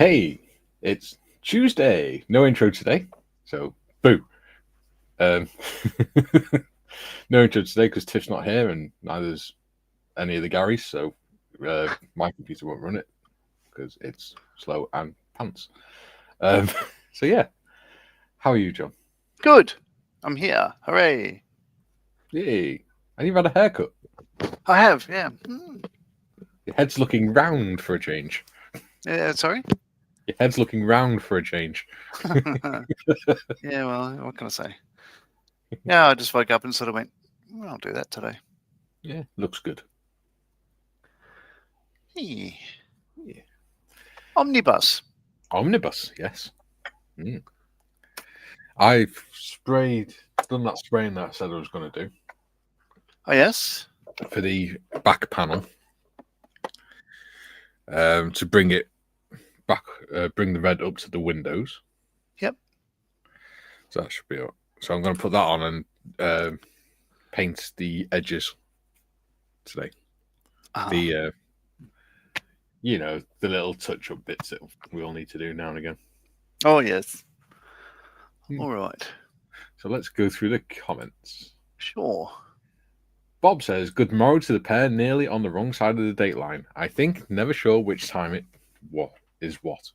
Hey, it's Tuesday. No intro today, so boo. Um, no intro today because Tiff's not here and neither's any of the Garys, so my computer won't run it because it's slow and pants. Um, so yeah, how are you, John? Good. I'm here. Hooray. Yay! And you've had a haircut. I have, yeah. Your head's looking round for a change. Sorry? Your head's looking round for a change. Yeah, well, what can I say? Yeah, I just woke up and sort of went, well, I'll do that today. Yeah, looks good. Hey. Yeah. Omnibus. Omnibus, yes. I've done that spraying that I said I was going to do. Oh, yes? For the back panel to bring it back, bring the red up to the windows. Yep. So that should be it. So I'm going to put that on and paint the edges today. The the little touch-up bits that we all need to do now and again. Oh, yes. All right. So let's go through the comments. Sure. Bob says, good morrow to the pair, nearly on the wrong side of the date line. I think, never sure which time it is what.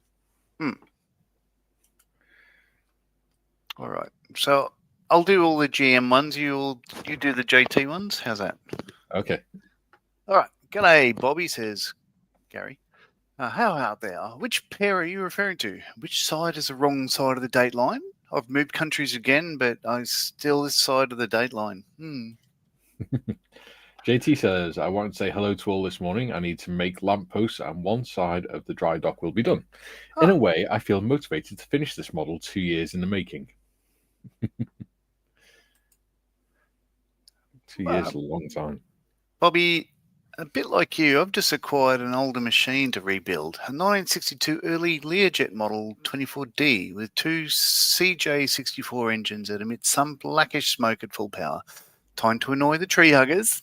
All right. So I'll do all the GM ones. You do the JT ones. How's that? Okay. All right. G'day, Bobby, says Gary. How out there? Which pair are you referring to? Which side is the wrong side of the date line? I've moved countries again, but I'm still this side of the date line. JT says, I want to say hello to all this morning. I need to make lampposts and one side of the dry dock will be done. In a way, I feel motivated to finish this model 2 years in the making. 2 years is a long time. Bobby, a bit like you, I've just acquired an older machine to rebuild. A 1962 early Learjet model 24D with two CJ64 engines that emit some blackish smoke at full power. Time to annoy the tree huggers.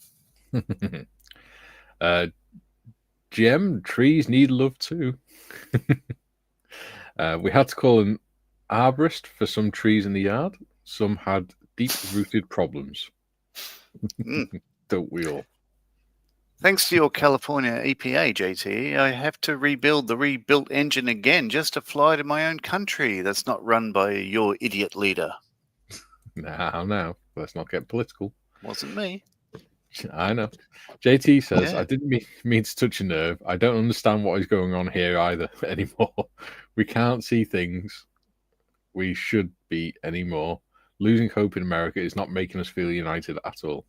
GM, trees need love too. We had to call an arborist for some trees in the yard. Some had deep-rooted problems. Don't we all? Thanks to your California EPA, JT, I have to rebuild the rebuilt engine again just to fly to my own country that's not run by your idiot leader. Now, let's not get political. Wasn't me. I know. JT says, I didn't mean to touch a nerve. I don't understand what is going on here either anymore. We can't see things we should be anymore. Losing hope in America is not making us feel united at all.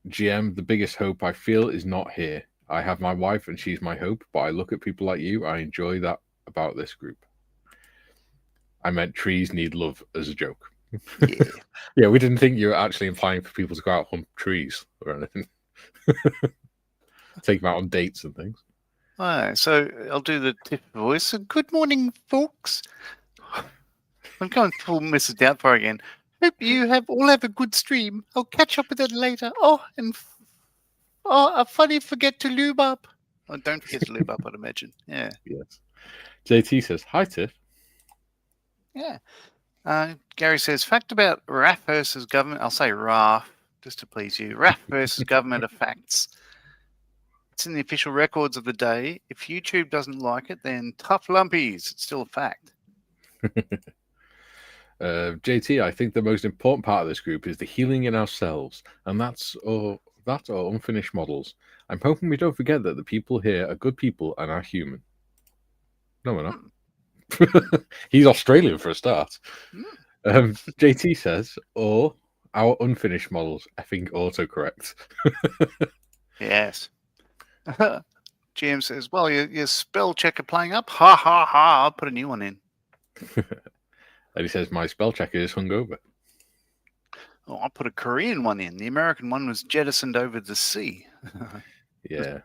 GM, the biggest hope I feel is not here. I have my wife and she's my hope, but I look at people like you. I enjoy that about this group. I meant trees need love as a joke. Yeah, we didn't think you were actually implying for people to go out hunt trees or anything. Take them out on dates and things. Alright, so I'll do the Tiff voice. So good morning, folks. I'm going full Mrs. Doubtfire again. Hope you all have a good stream. I'll catch up with it later. I funny forget to lube up. Oh, don't forget to lube up, I'd imagine. Yeah. Yes. JT says, hi, Tiff. Yeah. Gary says, fact about RAF versus government. I'll say RAF, just to please you. RAF versus government are facts. It's in the official records of the day. If YouTube doesn't like it, then tough lumpies. It's still a fact. JT, I think the most important part of this group is the healing in ourselves, and that's or unfinished models. I'm hoping we don't forget that the people here are good people and are human. No, we're not. He's Australian for a start. JT says, or our unfinished models effing autocorrect. Yes. GM says, well, your spell checker playing up. Ha, ha, ha. I'll put a new one in. And he says, my spell checker is hungover. Oh, I put a Korean one in. The American one was jettisoned over the sea. Yeah.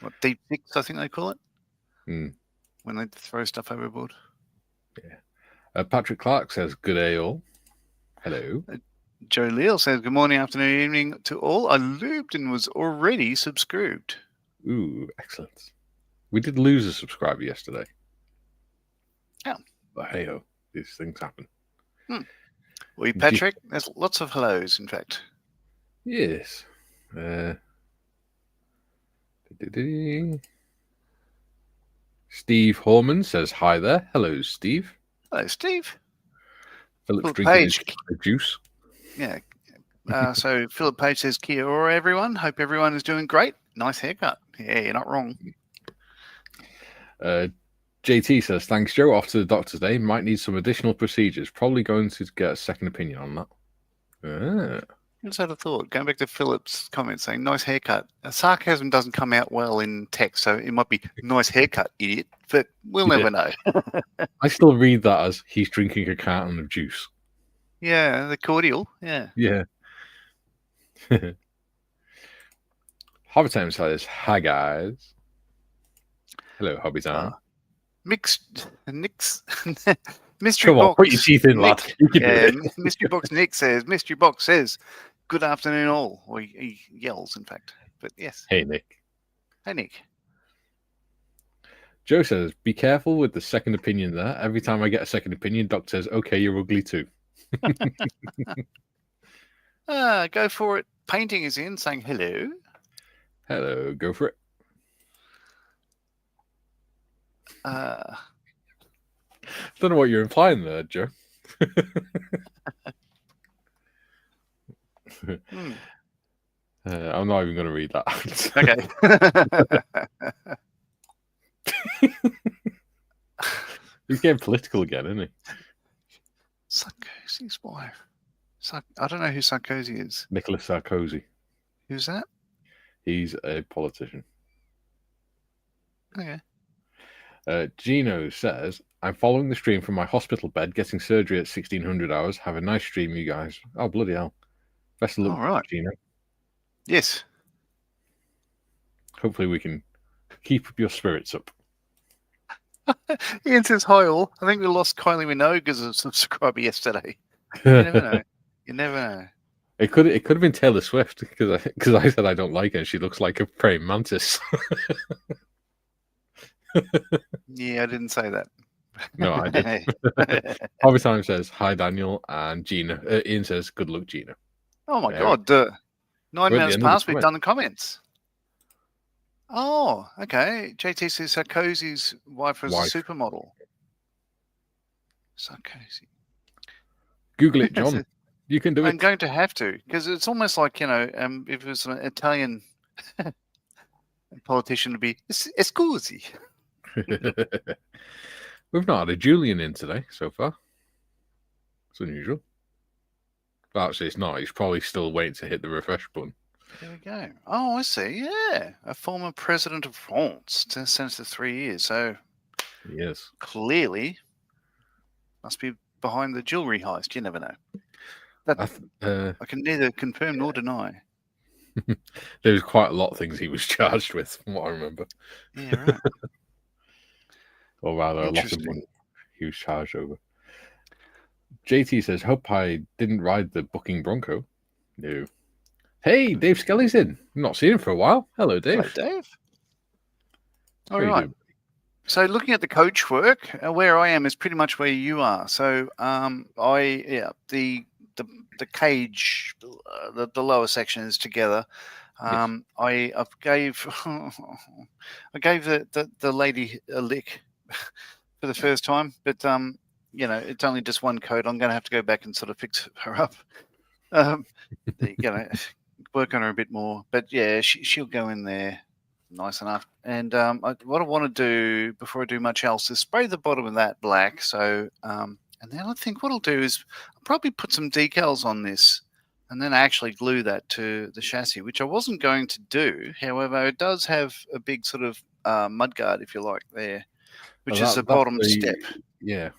What, deep six, I think they call it? When they throw stuff overboard. Yeah. Patrick Clark says, good day all. Hello. Joe Leal says, good morning, afternoon, evening to all. I looped and was already subscribed. Ooh, excellent. We did lose a subscriber yesterday. Oh. But hey-ho, these things happen. Well, Patrick, there's lots of hellos, in fact. Yes. Steve Horman says hi there. Hello, Steve. Hello, Steve. Philip's Philip drinking Page. his juice. Yeah. So Philip Page says, kia ora, everyone. Hope everyone is doing great. Nice haircut. Yeah, you're not wrong. JT says, thanks, Joe. Off to the doctor today. Might need some additional procedures. Probably going to get a second opinion on that. I just had a thought. Going back to Philip's comment saying, nice haircut. Sarcasm doesn't come out well in text, so it might be nice haircut, idiot. But we'll never know. I still read that as he's drinking a carton of juice. Yeah, the cordial. Yeah. Yeah. Hobby Time says, hi, guys. Hello, Hobby Time. Mixed Nick's mystery Come box. on, put your teeth in, lad. Mystery box Nick says, mystery box says, good afternoon, all. Or he yells, in fact. But yes. Hey, Nick. Hey, Nick. Joe says, be careful with the second opinion there. Every time I get a second opinion, Doc says, okay, you're ugly too. Go for it. Painting is in, saying hello. Hello, go for it. Don't know what you're implying there, Joe. I'm not even going to read that. Okay. He's getting political again, isn't he? Sarkozy's wife. I don't know who Sarkozy is. Nicolas Sarkozy. Who's that? He's a politician. Okay. Gino says, I'm following the stream from my hospital bed, getting surgery at 1600 hours. Have a nice stream, you guys. Oh, bloody hell. Best of luck, right. Gino. Yes. Hopefully we can keep your spirits up. Ian says, hi all. I think we lost Kylie Minogue because of a subscriber yesterday. You never know. You never know. It could have been Taylor Swift because I said I don't like her and she looks like a praying mantis. Yeah, I didn't say that. No, I did. Hobby Time says, hi, Daniel, and Gina. Ian says, good luck, Gina. Oh, my God. 9 minutes past, we've done the comments. Oh, okay. JT says Sarkozy's wife was a supermodel. Sarkozy. Google it, John. You can do it. I'm going to have to, because it's almost like, if it was an Italian politician, to be Scusi. We've not had a Julian in today so far. It's unusual. But actually, it's not. He's probably still waiting to hit the refresh button. There we go. Oh, I see. Yeah. A former president of France, Senator 3 years. So, yes, clearly must be behind the jewelry heist. You never know. I can neither confirm nor deny. There's quite a lot of things he was charged with, from what I remember. Yeah, right. Or rather, a lot of money he was charged over. JT says, hope I didn't ride the booking Bronco. No. Hey, Dave Skelly's in. Not seen him for a while. Hello, Dave. Hello, Dave. All right. So looking at the coach work, where I am is pretty much where you are. So the cage, the lower section is together. Yes. I gave the lady a lick for the first time, but it's only just one coat. I'm going to have to go back and sort of fix her up. Work on her a bit more, but yeah, she'll go in there nice enough. And what I want to do before I do much else is spray the bottom of that black. So and then I think what I'll do is I'll probably put some decals on this and then actually glue that to the chassis, which I wasn't going to do. However, it does have a big sort of mudguard, if you like, there, which is the bottom step. Yeah,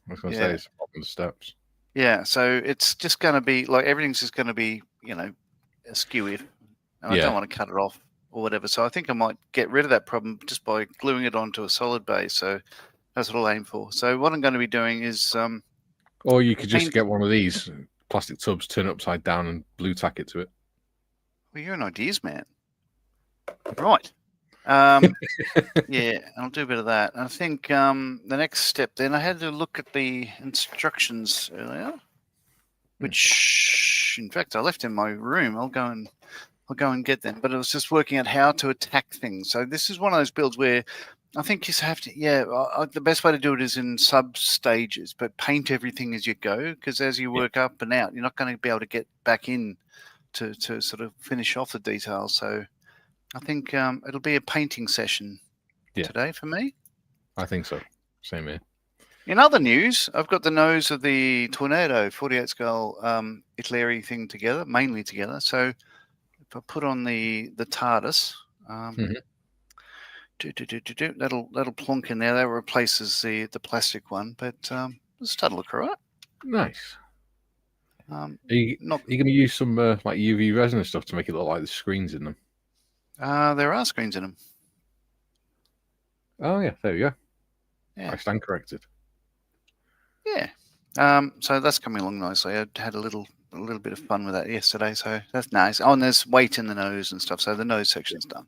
I was going to say it's the bottom steps. Yeah, so it's just going to be like everything's just going to be, askew if, and I don't want to cut it off or whatever. So I think I might get rid of that problem just by gluing it onto a solid base. So that's what I'll aim for. So what I'm going to be doing is, or you could just get one of these plastic tubs, turn it upside down, and blue tack it to it. Well, you're an ideas man, right? Yeah, I'll do a bit of that. I think the next step then, I had to look at the instructions earlier, which in fact I left in my room. I'll go and get them. But it was just working out how to attack things. So this is one of those builds where I think you have to, the best way to do it is in sub stages, but paint everything as you go, because as you work up and out, you're not going to be able to get back in to sort of finish off the details. So I think it'll be a painting session today for me. I think so. Same here. In other news, I've got the nose of the Tornado 48 scale Italeri thing together, mainly together. So if I put on the TARDIS, that'll plonk in there. That replaces the plastic one, but it'll start to look all right. Nice. Are you going to use some like UV resin and stuff to make it look like there's screens in them? There are screens in them. Oh yeah, there you go. Yeah. I stand corrected. Yeah. So that's coming along nicely. I had a little bit of fun with that yesterday, so that's nice. Oh, and there's weight in the nose and stuff, so the nose section's done.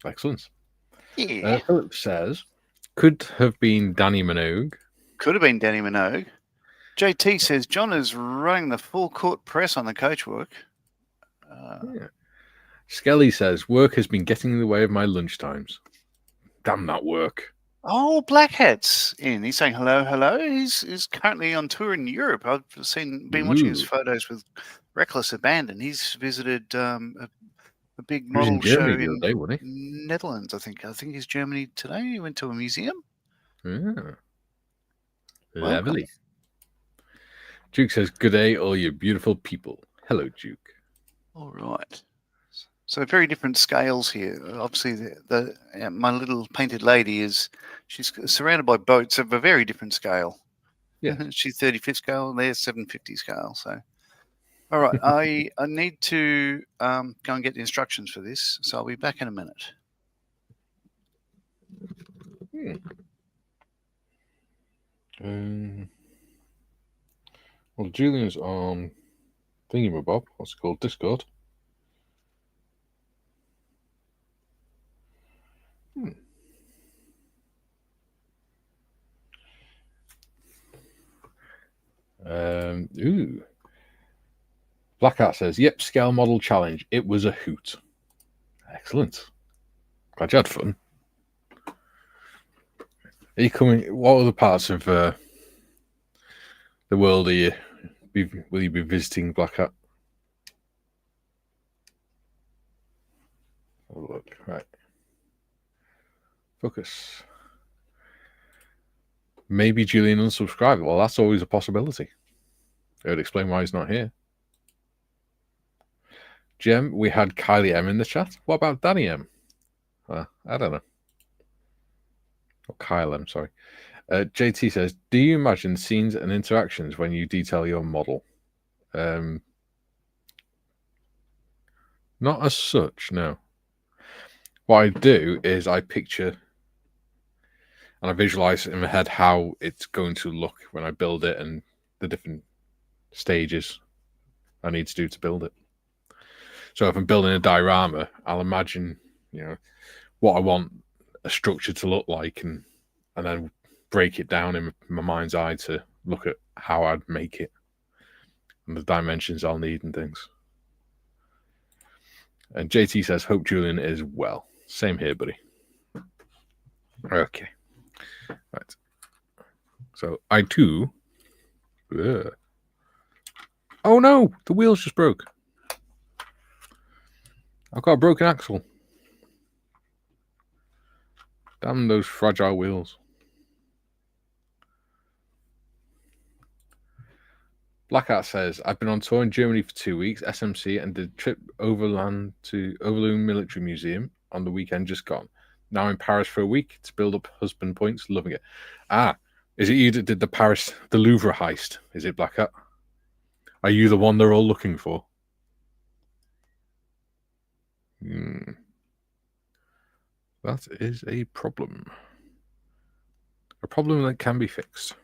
Excellent. Yeah. Philip says, could have been Danny Minogue. Could have been Danny Minogue. JT says, John is running the full court press on the coach work. Skelly says, work has been getting in the way of my lunchtimes. Damn that work. Oh, Black Hat's in. He's saying hello, hello. He's currently on tour in Europe. I've been watching his photos with reckless abandon. He's visited a big model show in Netherlands, I think. I think he's Germany today. He went to a museum. Yeah. Lovely. Duke says, good day, all you beautiful people. Hello, Duke. All right. So very different scales here. Obviously, my little painted lady she's surrounded by boats of a very different scale. Yeah, she's 35th scale, and they're 750 scale. So, all right, I need to go and get the instructions for this. So I'll be back in a minute. Well, Julian's on Thingamabob. What's it called? Discord. Black Hat says, yep, scale model challenge. It was a hoot. Excellent. Glad you had fun. Are you coming? What other parts of the world will you be visiting, Black Hat? Have a look. Right. Focus. Maybe Julian unsubscribed. Well, that's always a possibility. It would explain why he's not here. Jem, we had Kylie M in the chat. What about Danny M? I don't know. Or Kyle M, sorry. JT says, do you imagine scenes and interactions when you detail your model? Not as such, no. What I do is I picture and I visualize in my head how it's going to look when I build it and the different stages I need to do to build it. So if I'm building a diorama, I'll imagine, what I want a structure to look like and then break it down in my mind's eye to look at how I'd make it and the dimensions I'll need and things. And JT says, hope Julian is well. Same here, buddy. Okay. Right. So I too. Oh no, the wheels just broke. I've got a broken axle. Damn those fragile wheels. Blackheart says, I've been on tour in Germany for 2 weeks, SMC, and did a trip overland to Overloon Military Museum on the weekend just gone. Now in Paris for a week to build up husband points, loving it. Is it you that did the Louvre heist? Is it Blackheart? Are you the one they're all looking for? That is a problem. A problem that can be fixed.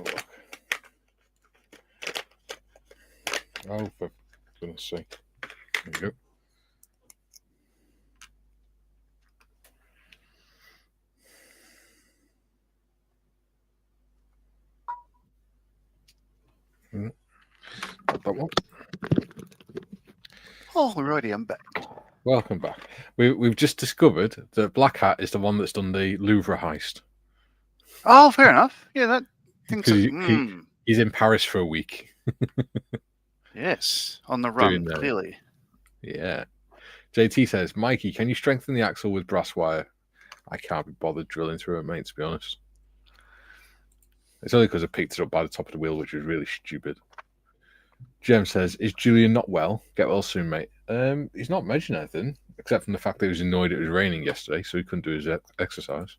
look. Oh, for goodness sake. There we go. Not that one. Alrighty, I'm back. Welcome back. We've just discovered that Black Hat is the one that's done the Louvre heist. Oh, fair enough. Yeah, that thinks Because he's in Paris for a week. Yes, on the Doing run, that. clearly. Yeah. JT says, Mikey, can you strengthen the axle with brass wire? I can't be bothered drilling through it, mate, to be honest. It's only because I picked it up by the top of the wheel, which was really stupid. Jem says, is Julian not well? Get well soon, mate. He's not mentioned anything, except from the fact that he was annoyed it was raining yesterday, so he couldn't do his exercise.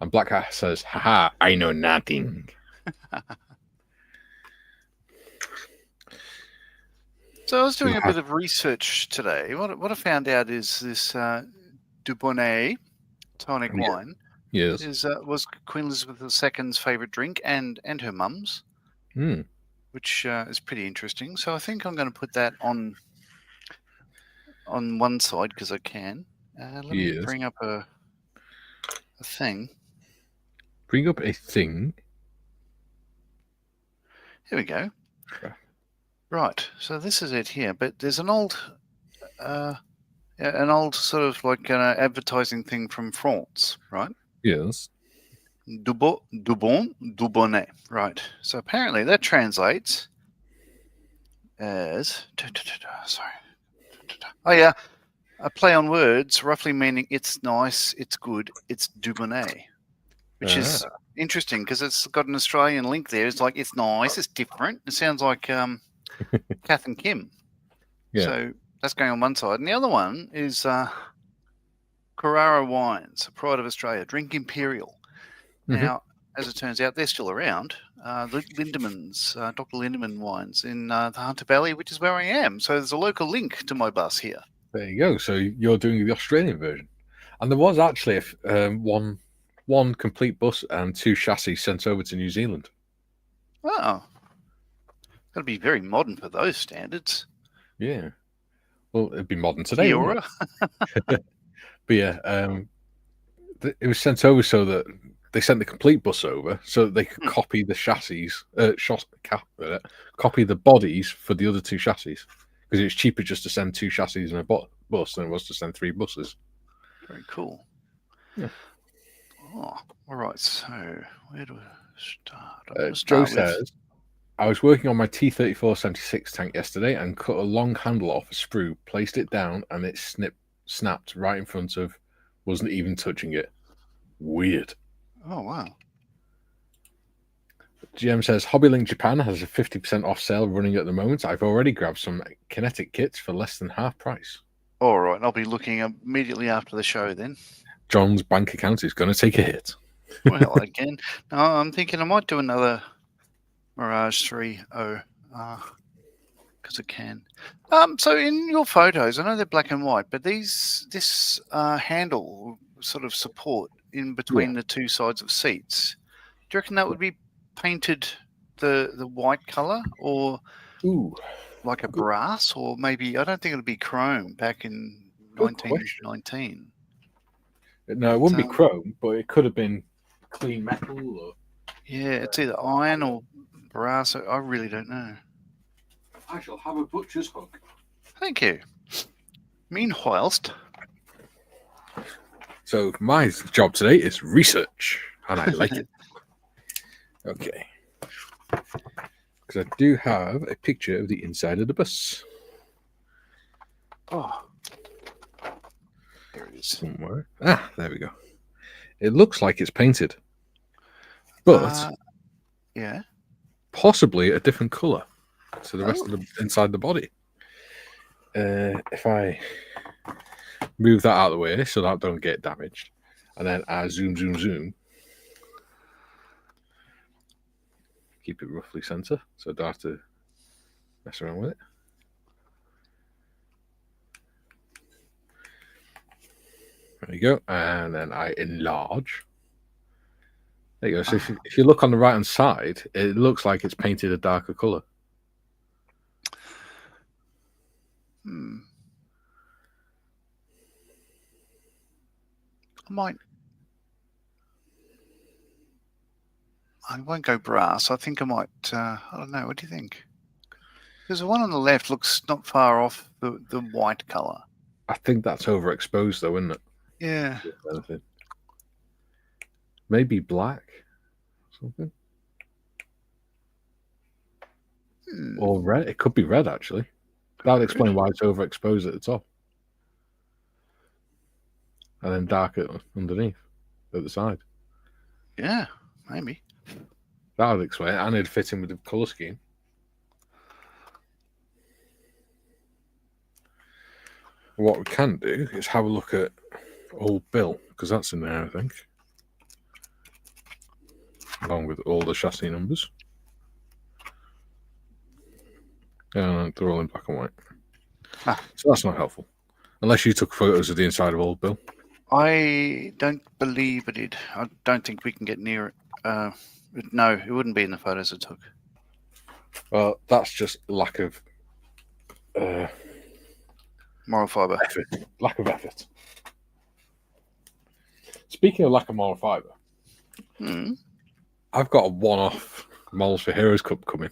And Black Hat says, haha, I know nothing. So I was doing a bit of research today. What I found out is this Dubonnet tonic wine was Queen Elizabeth II's favourite drink and her mum's, which is pretty interesting. So I think I'm going to put that on one side because I can. Let me bring up a thing. Bring up a thing. Here we go. Okay. Right, so this is it here, but there's an old sort of like an advertising thing from France, right? Yes. Dubonnet, right. So apparently that translates as sorry. Oh yeah, a play on words, roughly meaning it's nice, it's good, it's Dubonnet, which is interesting because it's got an Australian link there. It's like it's nice, it's different. It sounds like Kath and Kim. Yeah. So that's going on one side. And the other one is Carrara Wines, Pride of Australia, Drink Imperial. Now, as it turns out, they're still around. Lindemans, Dr. Lindeman Wines in the Hunter Valley, which is where I am. So there's a local link to my bus here. There you go. So you're doing the Australian version. And there was actually one complete bus and 2 chassis sent over to New Zealand. Oh. Got to be very modern for those standards. Yeah. Well, it'd be modern today, wouldn't it? But yeah, it was sent over so that they sent the complete bus over so that they could copy the chassis, copy the bodies for the other 2 chassis. Because it's cheaper just to send 2 chassis in a bus than it was to send 3 buses. Very cool. Yeah. Oh, all right. So where do I start? Joe says, I was working on my T3476 tank yesterday and cut a long handle off a sprue, placed it down, and it snapped right in front of, wasn't even touching it. Weird. Oh, wow. GM says, Hobbylink Japan has a 50% off sale running at the moment. I've already grabbed some kinetic kits for less than half price. All right. I'll be looking immediately after the show then. John's bank account is going to take a hit. Well, again, no, I'm thinking I might do another Mirage 3.0 because I can. So in your photos, I know they're black and white, but this handle sort of support in between the 2 sides of seats. Do you reckon that would be painted the white color or like a brass, or maybe I don't think it would be chrome back in 1919. No, it wouldn't be chrome, but it could have been clean metal or. Yeah, it's either iron or brass. I really don't know. I shall have a butcher's hook. Thank you. Meanwhile, so my job today is research, and I like it. Okay. Because I do have a picture of the inside of the bus. Oh. There it is. Somewhere. Ah, there we go. It looks like it's painted. But yeah, possibly a different color to the rest of the inside the body. If I move that out of the way so that don't get damaged, and then I zoom, keep it roughly center so I don't have to mess around with it. There you go, and then I enlarge. There you go. So if you look on the right hand side, it looks like it's painted a darker colour. I won't go brass. I think I might. I don't know. What do you think? Because the one on the left looks not far off the white colour. I think that's overexposed, though, isn't it? Yeah. Maybe black, something, or red. It could be red, actually. That would explain why it's overexposed at the top, and then darker underneath, at the side. Yeah, maybe. That would explain it, and it'd fit in with the colour scheme. What we can do is have a look at old Bill, because that's in there, I think, along with all the chassis numbers. And they're all in black and white. So that's not helpful. Unless you took photos of the inside of old Bill. I don't believe I did. I don't think we can get near it. No, it wouldn't be in the photos I took. Well, that's just lack of moral fibre. Lack of effort. Speaking of lack of moral fibre, I've got a one-off Models for Heroes Cup coming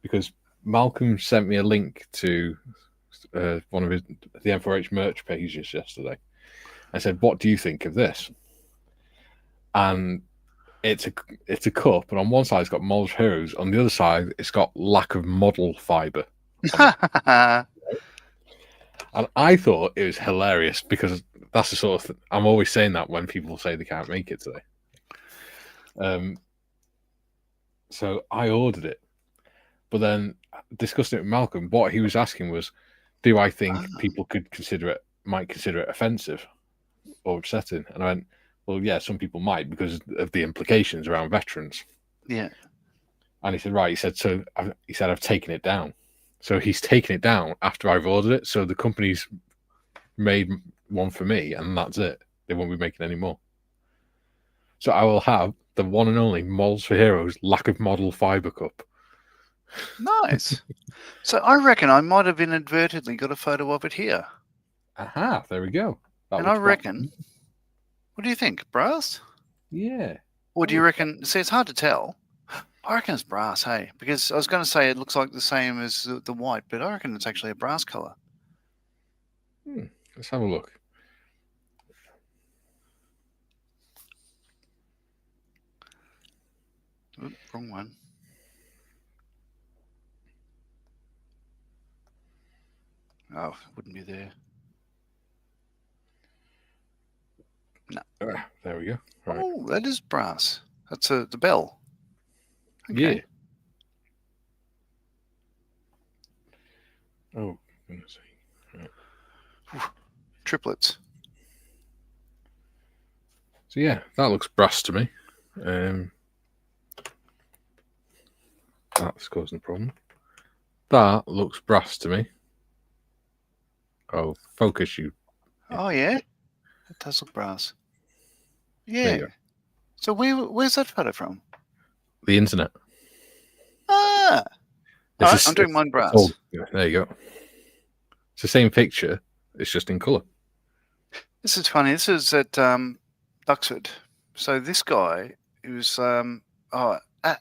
because Malcolm sent me a link to one of the M4H merch pages yesterday. I said, "What do you think of this?" And it's a cup, and on one side it's got Models for Heroes, on the other side it's got lack of model fibre. And I thought it was hilarious because that's the sort of I'm always saying that when people say they can't make it today. So I ordered it, but then discussing it with Malcolm, what he was asking was, do I think people might consider it offensive or upsetting? And I went, well, yeah, some people might because of the implications around veterans. Yeah. And he said, right. He said, I've taken it down. So he's taken it down after I've ordered it. So the company's made one for me, and that's it. They won't be making any more. So I will have the one and only Models for Heroes lack of model fibre cup. Nice. So I reckon I might have inadvertently got a photo of it here. Aha, there we go. And I reckon, what do you think? Brass? Yeah. Or do you reckon, see, it's hard to tell. I reckon it's brass, hey? Because I was going to say it looks like the same as the white, but I reckon it's actually a brass colour. Let's have a look. Oops, wrong one. Oh, it wouldn't be there. No. There we go. Right. Oh, that is brass. That's the bell. Okay. Yeah. Oh, goodness sake. Right. Triplets. So yeah, that looks brass to me. That's causing a problem. That looks brass to me. Oh, focus you. Oh yeah, it does look brass. Yeah. So where's that photo from? The internet. Ah. Right, I'm doing mine brass. There you go. It's the same picture. It's just in colour. This is funny. This is at Duxford. So this guy who's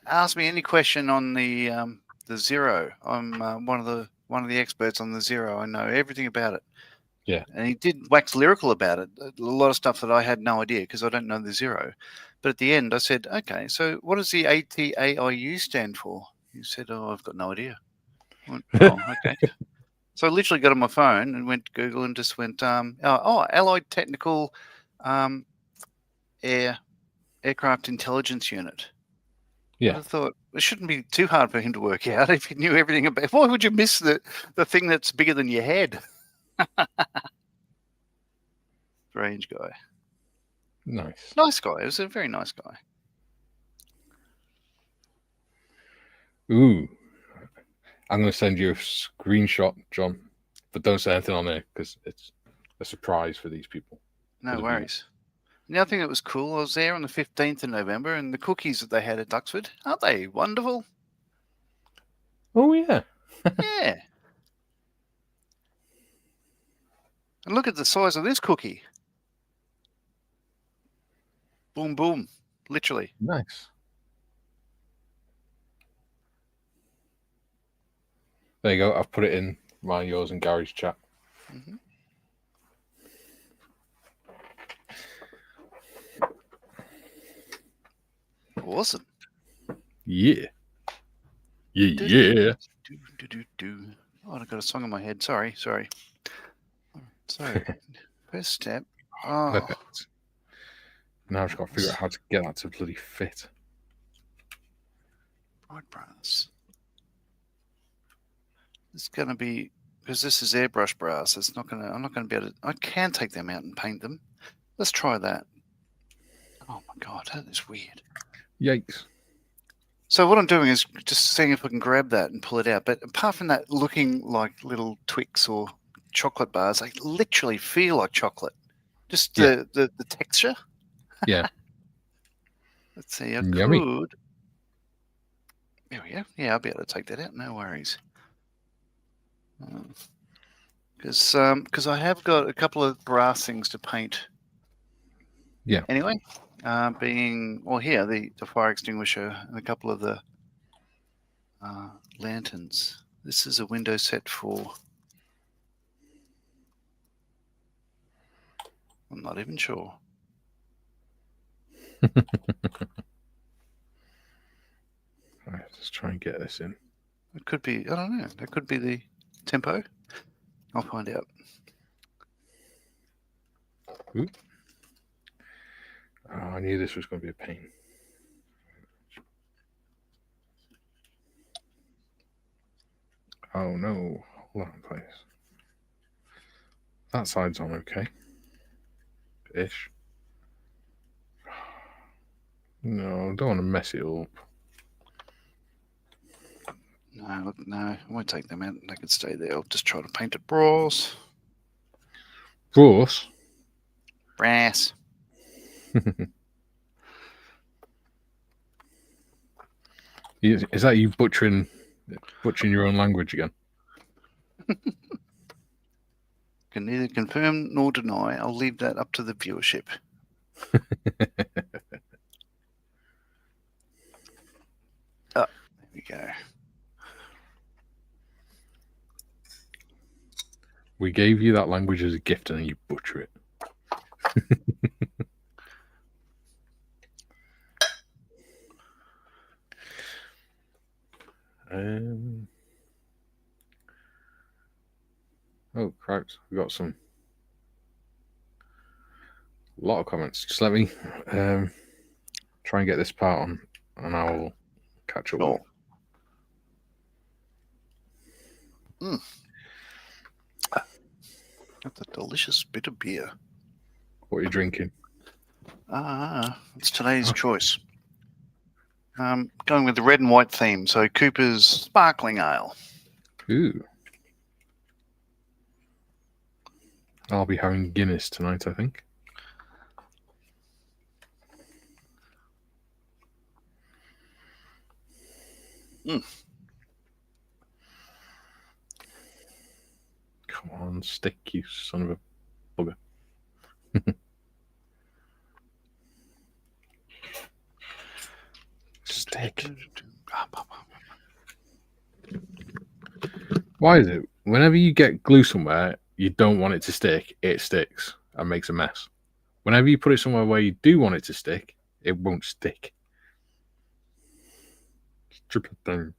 asked me any question on the Zero. I'm one of the experts on the Zero. I know everything about it. Yeah. And he did wax lyrical about it. A lot of stuff that I had no idea because I don't know the Zero. But at the end, I said, "Okay, so what does the ATAIU stand for?" He said, "Oh, I've got no idea." I went, "Oh, okay." So I literally got on my phone and went to Google and just went, Allied Technical Aircraft Intelligence Unit. Yeah. I thought it shouldn't be too hard for him to work out if he knew everything about it. Why would you miss the thing that's bigger than your head? Strange guy. Nice. Nice guy. It was a very nice guy. Ooh. I'm going to send you a screenshot, John, but don't say anything on there because it's a surprise for these people. No worries. The other thing that was cool, I was there on the 15th of November, and the cookies that they had at Duxford, aren't they wonderful? Oh, yeah. Yeah. And look at the size of this cookie. Boom, boom. Literally. Nice. There you go. I've put it in mine, yours, and Gary's chat. Mm-hmm. Awesome. Yeah. Yeah. Oh, I've got a song in my head. Sorry. So, first step. Oh, Perfect. Now I've just got to figure out how to get that to bloody fit. bright brass. It's going to be, because this is airbrush brass, it's not going to, I'm not going to be able to, I can take them out and paint them. Let's try that. Oh my God, that is weird. Yikes. So what I'm doing is just seeing if I can grab that and pull it out. But apart from that looking like little Twix or chocolate bars, they literally feel like chocolate. Just the texture. Yeah. Let's see, I Yummy. could. There we go. Yeah, I'll be able to take that out. No worries. Because I have got a couple of brass things to paint. Yeah. Anyway, being, well, here, the fire extinguisher and a couple of the lanterns. This is a window set for, I'm not even sure. All right, let's try and get this in. It could be, I don't know, that could be the tempo. I'll find out. Ooh. Oh, I knew this was going to be a pain. Oh no, hold on, please. That side's on okay. Ish. No, don't want to mess it up. No, look, no, I won't take them out. They could stay there. I'll just try to paint it brass. Brass? Brass. Is that you butchering your own language again? Can neither confirm nor deny. I'll leave that up to the viewership. Oh, there we go. We gave you that language as a gift and then you butcher it. Oh, cripes. We got a lot of comments. Just let me try and get this part on and I will catch up with it. That's a delicious bit of beer. What are you drinking? It's today's choice. Going with the red and white theme. So Cooper's Sparkling Ale. Ooh. I'll be having Guinness tonight, I think. Come on, stick, you son of a bugger. Stick. Why is it? Whenever you get glue somewhere, you don't want it to stick, it sticks and makes a mess. Whenever you put it somewhere where you do want it to stick, it won't stick. Stupid thing.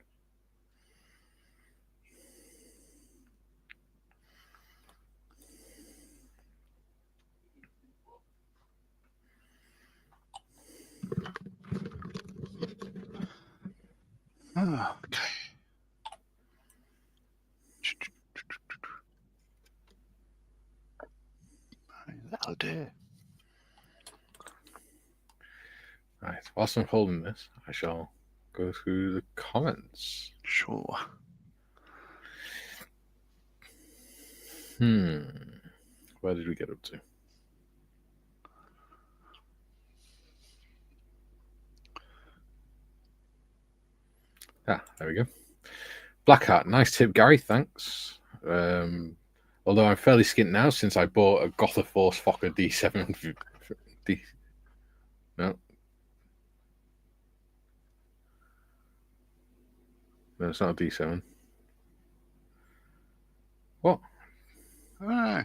Oh, okay. That'll do. Right, whilst I'm holding this, I shall go through the comments. Sure. Where did we get up to? There we go. Black Hat, nice tip, Gary. Thanks. Although I'm fairly skint now since I bought a Gotha Force Fokker D7. No, it's not a D7. What? I don't know.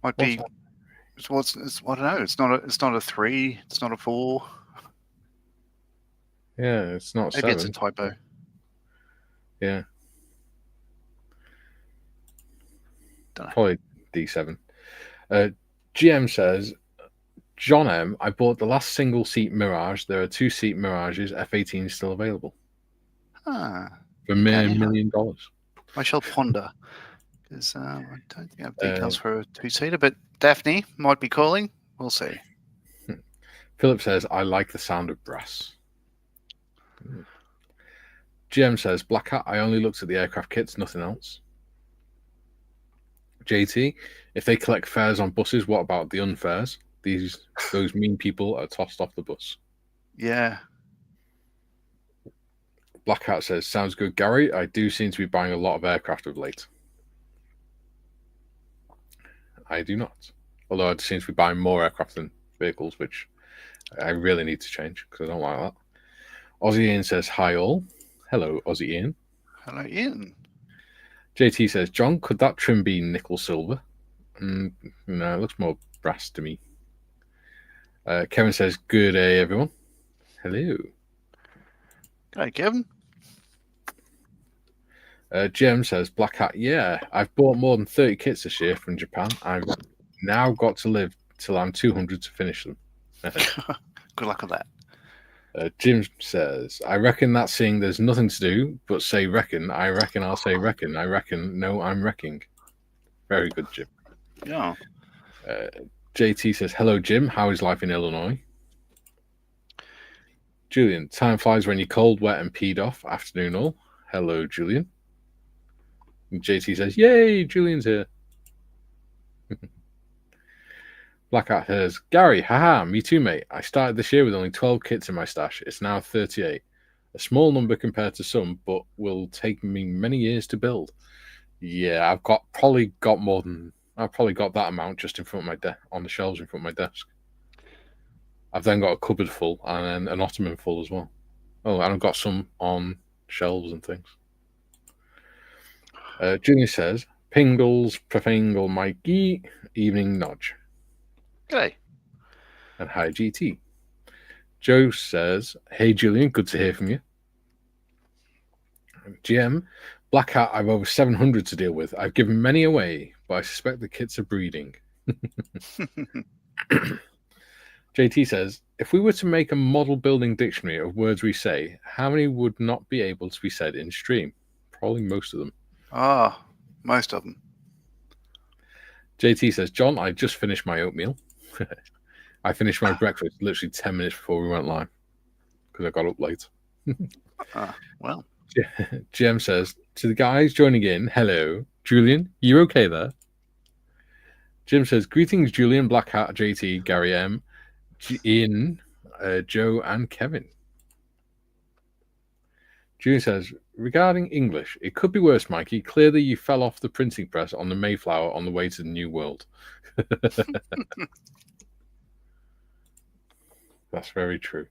Might be. I don't know. It's not a 3. It's not a 4. Yeah, it's not Maybe 7. it's a typo. Yeah. Don't know. Probably D7. GM says, John M, I bought the last single seat Mirage. There are 2-seat Mirages. F-18 still available. Ah. For $1 million. I shall ponder. Because I don't think I have details for a 2-seater, but Daphne might be calling. We'll see. Philip says, I like the sound of brass. GM says, Black Hat, I only looked at the aircraft kits, nothing else. JT, if they collect fares on buses, what about the unfares? Those mean people are tossed off the bus. Yeah. Black Hat says, sounds good, Gary. I do seem to be buying a lot of aircraft of late. I do not. Although I seem to be buying more aircraft than vehicles, which I really need to change because I don't like that. Aussie Ian says, hi all. Hello, Aussie Ian. Hello, Ian. JT says, John, could that trim be nickel silver? No, it looks more brass to me. Kevin says, good day, everyone. Hello. Hi, Kevin. Jem says, Black Hat, yeah, I've bought more than 30 kits this year from Japan. I've now got to live till I'm 200 to finish them. Good luck with that. Jim says, I reckon that's saying there's nothing to do but say reckon. I reckon I'll say reckon. I reckon, no, I'm wrecking. Very good, Jim. Yeah. JT says, hello, Jim. How is life in Illinois? Julian, time flies when you're cold, wet, and peed off. Afternoon all. Hello, Julian. And JT says, yay, Julian's here. Black Hat says, Gary, haha, me too, mate. I started this year with only 12 kits in my stash. It's now 38. A small number compared to some, but will take me many years to build. Yeah, I've probably got that amount just in front of my on the shelves in front of my desk. I've then got a cupboard full and then an ottoman full as well. Oh, and I've got some on shelves and things. Junior says, Pingles, Prefangle, Mikey, evening nudge. G'day. And hi, GT. Joe says, hey, Julian, good to hear from you. GM, Black Hat, I've over 700 to deal with. I've given many away, but I suspect the kits are breeding. JT says, if we were to make a model building dictionary of words we say, how many would not be able to be said in stream? Probably most of them. Most of them. JT says, John, I just finished my oatmeal. I finished my breakfast literally 10 minutes before we went live because I got up late. Well. GM says, to the guys joining in, hello. Julian, you okay there? Jim says, greetings, Julian, Black Hat, JT, Gary M, Ian, Joe, and Kevin. Julian says, regarding English, it could be worse, Mikey. Clearly you fell off the printing press on the Mayflower on the way to the New World. That's very true.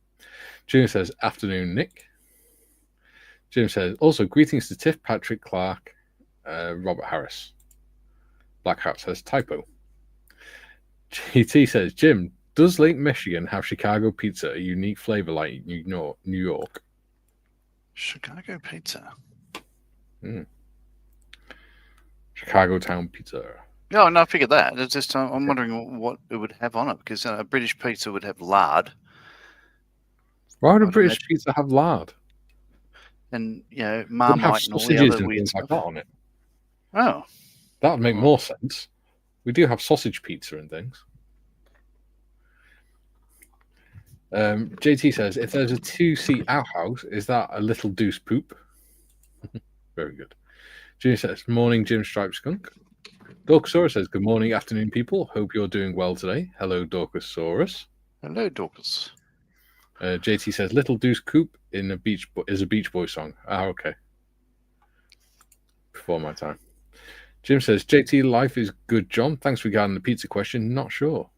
Julian says, afternoon, Nick. Jim says, also, greetings to Tiff, Patrick, Clark, Robert Harris. Black Hat says, typo. GT says, Jim, does Lake Michigan have Chicago pizza, a unique flavor like New York? Chicago pizza. Chicago town pizza. No, I figured that. It's just I'm wondering what it would have on it because a British pizza would have lard. Why would a British pizza have lard? And Marmite and all the other weird stuff like that on it. Oh, that would make more sense. We do have sausage pizza and things. JT says, if there's a 2-seat outhouse, is that a little deuce poop? Very good. Jimmy says, morning, Jim Stripe Skunk. Dorcosaurus says, good morning, afternoon, people. Hope you're doing well today. Hello, Dorcosaurus. Hello, Dorcas. JT says Little Deuce Coupe is a Beach Boy song. Ah, okay. Before my time. Jim says JT, life is good, John. Thanks regarding the pizza question. Not sure.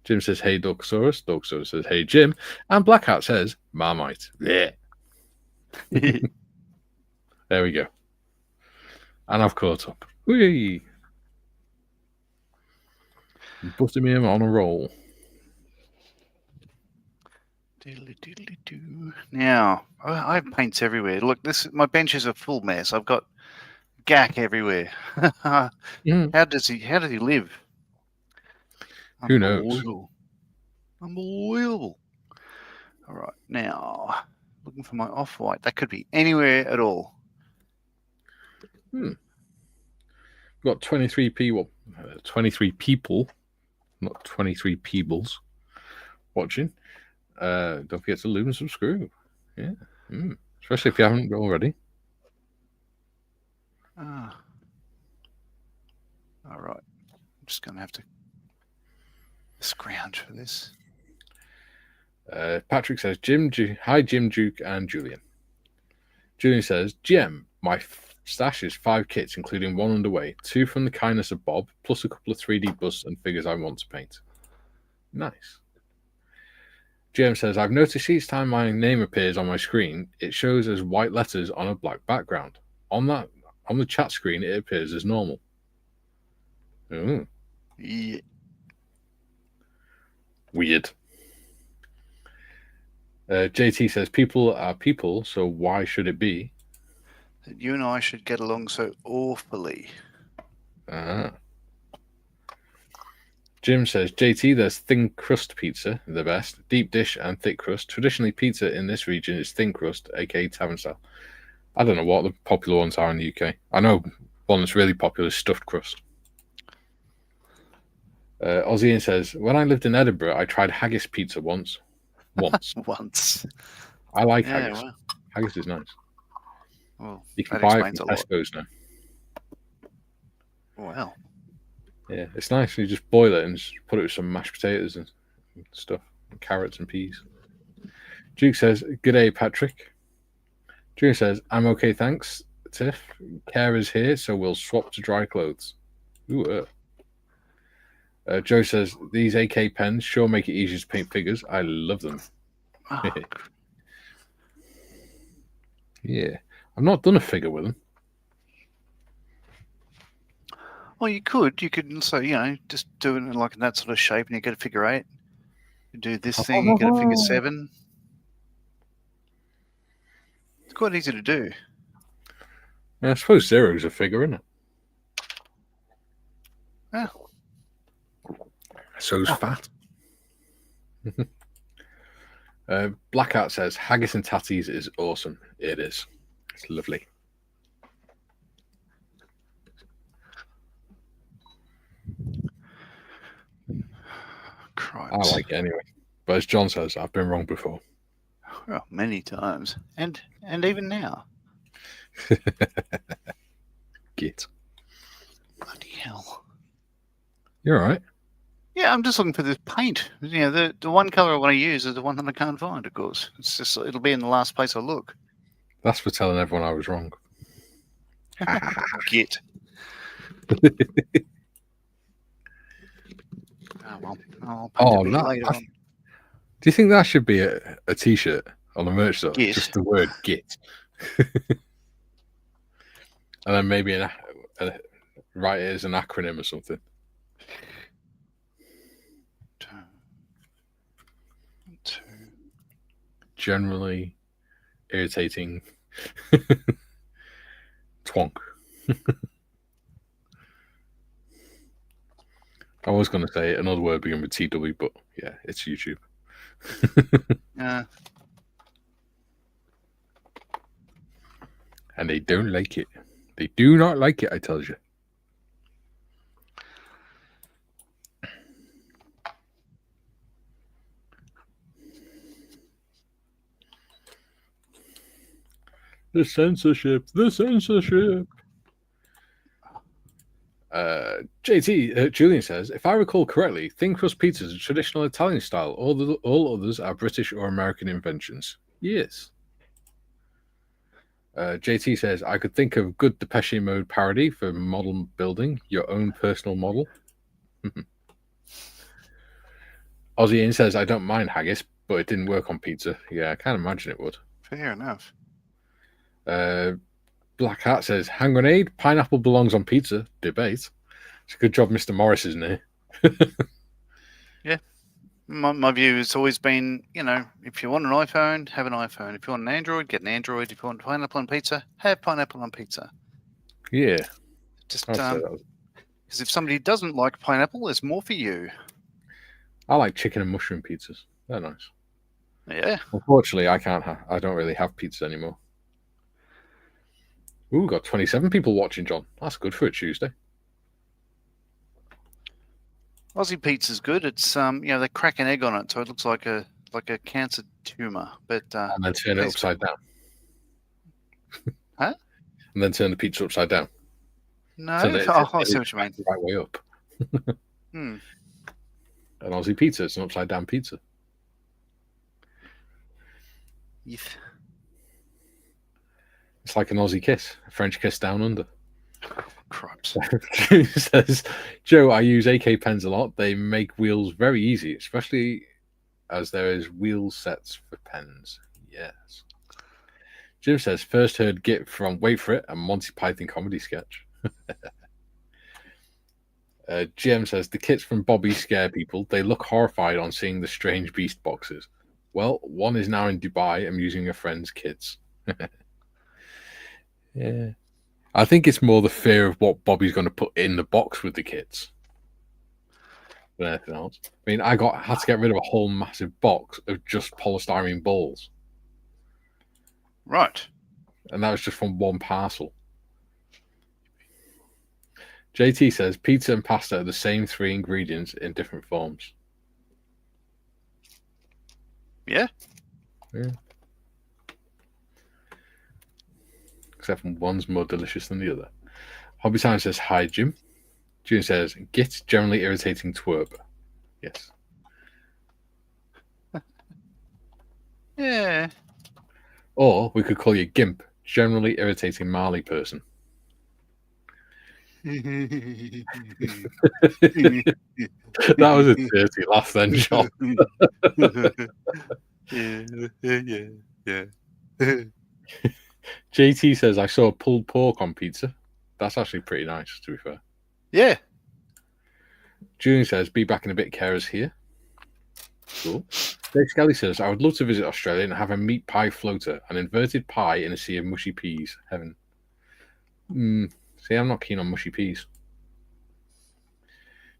Jim says, hey, Dorkosaurus. Dorkosaurus says, hey, Jim. And Black Hat says, Marmite. Yeah. There we go. And I've caught up. Whee! Busting him on a roll. Now, I have paints everywhere. Look, my bench is a full mess. I've got gack everywhere. How does he live? Who knows? Unbelievable. All right, now looking for my off-white. That could be anywhere at all. We've got 23 people, not 23 peoples watching. Don't forget to loom and subscribe. Yeah, especially if you haven't already. All right, I'm just going to have to scrounge for this. Patrick says, hi, Jim, Duke, and Julian. Julian says, Gem, my stash is 5 kits, including 1 underway, 2 from the kindness of Bob, plus a couple of 3D busts and figures I want to paint. Nice. Jim says, I've noticed each time my name appears on my screen, it shows as white letters on a black background. On the chat screen, it appears as normal. Ooh. Yeah. Weird. JT says, people are people, so why should it be? That you and I should get along so awfully. Jim says, JT, there's thin crust pizza, the best. Deep dish and thick crust. Traditionally, pizza in this region is thin crust, aka tavern style. I don't know what the popular ones are in the UK. I know one that's really popular is stuffed crust. Ozian says, when I lived in Edinburgh, I tried haggis pizza once. Once. I like haggis. Wow. Haggis is nice. Well, you can buy it from Tesco's now. Wow. Yeah, it's nice. You just boil it and just put it with some mashed potatoes and stuff, and carrots and peas. Duke says, "G'day, Patrick." Junior says, "I'm okay, thanks, Tiff. Care is here, so we'll swap to dry clothes." Ooh. Joe says, "These AK pens sure make it easier to paint figures. I love them." Oh. Yeah, I've not done a figure with them. Well, you could also, just do it in like that sort of shape, and you get a figure 8. You do this thing, you get a figure 7. It's quite easy to do. Yeah, I suppose Zero's a figure, isn't it? Yeah. So's fat. Blackout says, haggis and tatties is awesome. It is. It's lovely. Cripes. I like it anyway. But as John says, I've been wrong before. Well, many times. And even now. Git. Bloody hell. You're all right. Yeah, I'm just looking for this paint. The one color I want to use is the one that I can't find, of course. It's just, it'll be in the last place I look. That's for telling everyone I was wrong. Git. Later on. Do you think that should be a t-shirt on a merch store? Git. Just the word Git. And then maybe write it as an acronym or something. Generally irritating twonk. I was going to say another word beginning with TW, but yeah, it's YouTube. And they don't like it. They do not like it, I tell you. The censorship. Julian says, if I recall correctly, thin crust pizza is a traditional Italian style. All others are British or American inventions. Yes. JT says, I could think of good Depeche Mode parody for model building, your own personal model. Aussie In says, I don't mind haggis, but it didn't work on pizza. Yeah, I can't imagine it would. Fair enough. Black Hat says, hand grenade, pineapple belongs on pizza. Debate. It's a good job Mr. Morris isn't here. Yeah. My view has always been, if you want an iPhone, have an iPhone. If you want an Android, get an Android. If you want pineapple on pizza, have pineapple on pizza. Yeah. Just because if somebody doesn't like pineapple, there's more for you. I like chicken and mushroom pizzas. They're nice. Yeah. Unfortunately, I don't really have pizza anymore. Ooh, got 27 people watching, John. That's good for a Tuesday. Aussie pizza's good. It's they crack an egg on it, so it looks like a cancer tumor. But and then turn it upside down. Huh? And then turn the pizza upside down. No, so I see what you mean. The right way up. An Aussie pizza is an upside down pizza. Yes. It's like an Aussie kiss, a French kiss down under. Crops. Says, Joe, I use AK pens a lot. They make wheels very easy, especially as there is wheel sets for pens. Yes. Jim says, first heard Git from Wait For It, a Monty Python comedy sketch. GM says, the kits from Bobby scare people. They look horrified on seeing the strange beast boxes. Well, one is now in Dubai. I'm using a friend's kits. Yeah. I think it's more the fear of what Bobby's going to put in the box with the kits than anything else. I mean, I had to get rid of a whole massive box of just polystyrene balls. Right. And that was just from one parcel. JT says, pizza and pasta are the same 3 ingredients in different forms. Yeah. Yeah. Except one's more delicious than the other. Hobby Time says, hi, Jim. June says, Git, generally irritating twerp. Yes. Yeah. Or we could call you Gimp, generally irritating Marley person. That was a dirty laugh then, John. Yeah. JT says, I saw pulled pork on pizza. That's actually pretty nice, to be fair. Yeah. Julian says, be back in a bit, carers here. Cool. Dave Skelly says, I would love to visit Australia and have a meat pie floater, an inverted pie in a sea of mushy peas. Heaven. See, I'm not keen on mushy peas.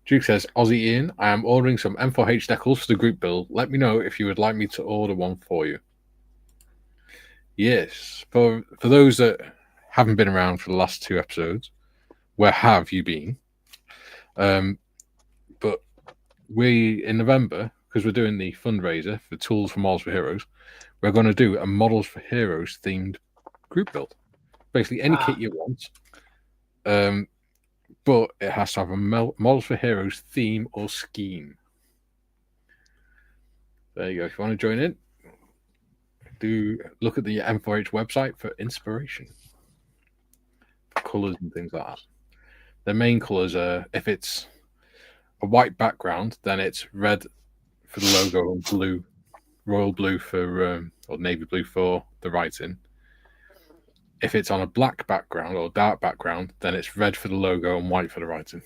Duke says, Aussie Ian, I am ordering some M4H decals for the group build. Let me know if you would like me to order one for you. Yes. For those that haven't been around for the last 2 episodes, where have you been? But in November, because we're doing the fundraiser for Tools for Models for Heroes, we're going to do a Models for Heroes themed group build. Basically, any kit you want. But it has to have a Models for Heroes theme or scheme. There you go. If you want to join in, do look at the M4H website for inspiration. Colours and things like that. The main colours are, if it's a white background, then it's red for the logo and blue, royal blue for, or navy blue for the writing. If it's on a black background or dark background, then it's red for the logo and white for the writing.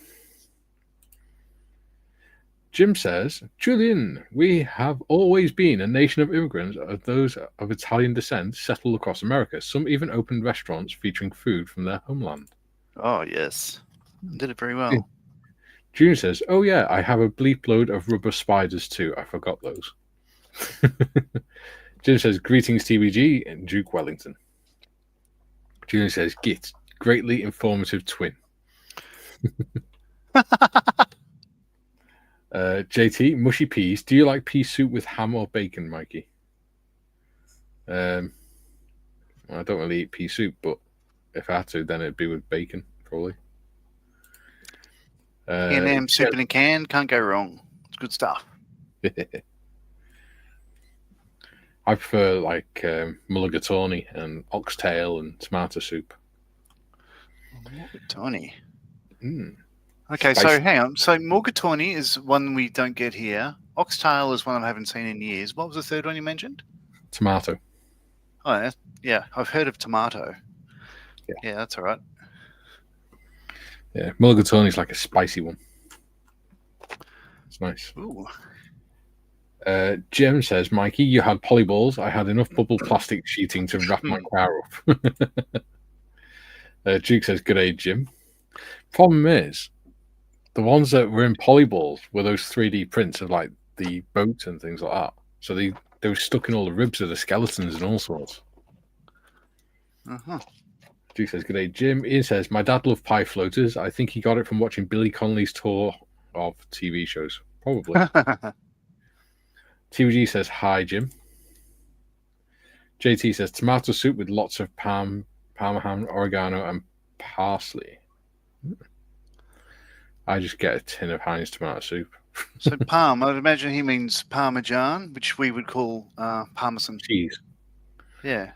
Jim says, Julian, we have always been a nation of immigrants, of those of Italian descent settled across America. Some even opened restaurants featuring food from their homeland. Oh, yes. Did it very well. June says, oh yeah, I have a bleep load of rubber spiders too. I forgot those. Jim says, greetings TBG and Duke Wellington. June says, Git, greatly informative twin. JT, mushy peas. Do you like pea soup with ham or bacon, Mikey? I don't really eat pea soup, but if I had to, then it'd be with bacon, probably. P&M, soup in a can, can't go wrong. It's good stuff. I prefer like mulligatawny and oxtail and tomato soup. Mulligatawny. Mm. Okay, Spicy. so hang on. So mulligatawny is one we don't get here. Oxtail is one I haven't seen in years. What was the third one you mentioned? Tomato. Oh, yeah. I've heard of tomato. Yeah, that's all right. Yeah, mulligatawny is like a spicy one. It's nice. Ooh. Jim says, Mikey, you had polyballs. I had enough bubble plastic sheeting to wrap my car up. Duke says, good day, Jim. Problem is, the ones that were in polyballs were those 3D prints of like the boats and things like that. So they were stuck in all the ribs of the skeletons and all sorts. Duke says, good day, Jim. Ian says, my dad loved pie floaters. I think he got it from watching Billy Connolly's tour of TV shows. Probably. TVG says, hi, Jim. JT says, tomato soup with lots of parma ham, oregano, and parsley. I just get a tin of Heinz tomato soup. So parm, I'd imagine he means parmesan, which we would call parmesan. Cheese. Yeah.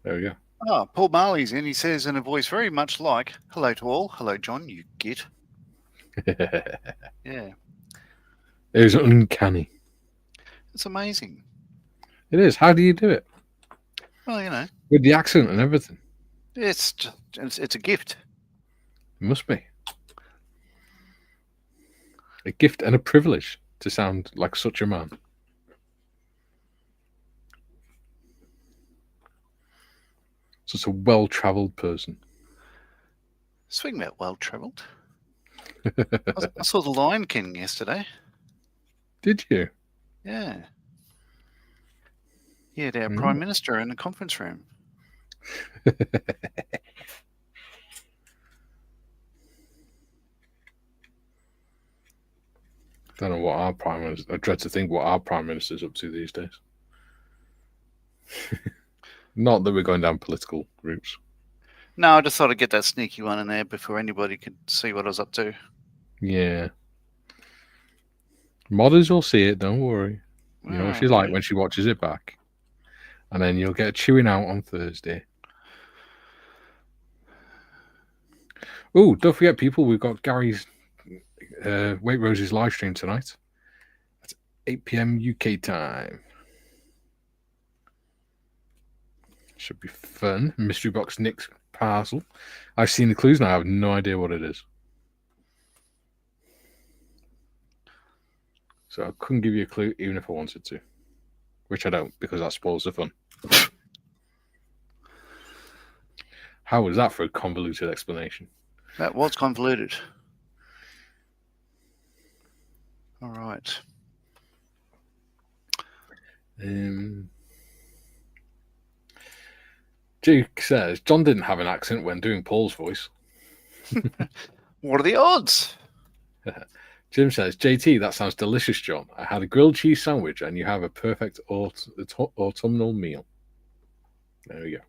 There we go. Oh, Paul Marley's in. He says in a voice very much like, hello to all. Hello, John, you git. Yeah. It was uncanny. It's amazing. It is. How do you do it? Well, you know. With the accent and everything. It's a gift. It must be. A gift and a privilege to sound like such a man. Such a well-travelled person. Speaking about well-travelled, I saw The Lion King yesterday. Did you? Yeah. He had our Prime Minister in the conference room. Don't know what our Prime Minister... I dread to think what our Prime Minister's up to these days. Not that we're going down political routes. No, I just thought I'd get that sneaky one in there before anybody could see what I was up to. Yeah. Modders will see it, don't worry. You know what she's like when she watches it back. And then you'll get a chewing out on Thursday. Oh, don't forget, people, we've got Gary's Wait Rose's live stream tonight at 8 p.m. UK time. Should be fun. Mystery box Nick's parcel. I've seen the clues now. I have no idea what it is. So I couldn't give you a clue even if I wanted to. Which I don't, because that spoils the fun. How was that for a convoluted explanation? That was convoluted. All right. Duke says, John didn't have an accent when doing Paul's voice. What are the odds? Jim says, JT, that sounds delicious, John. I had a grilled cheese sandwich and you have a perfect autumnal meal. There we go.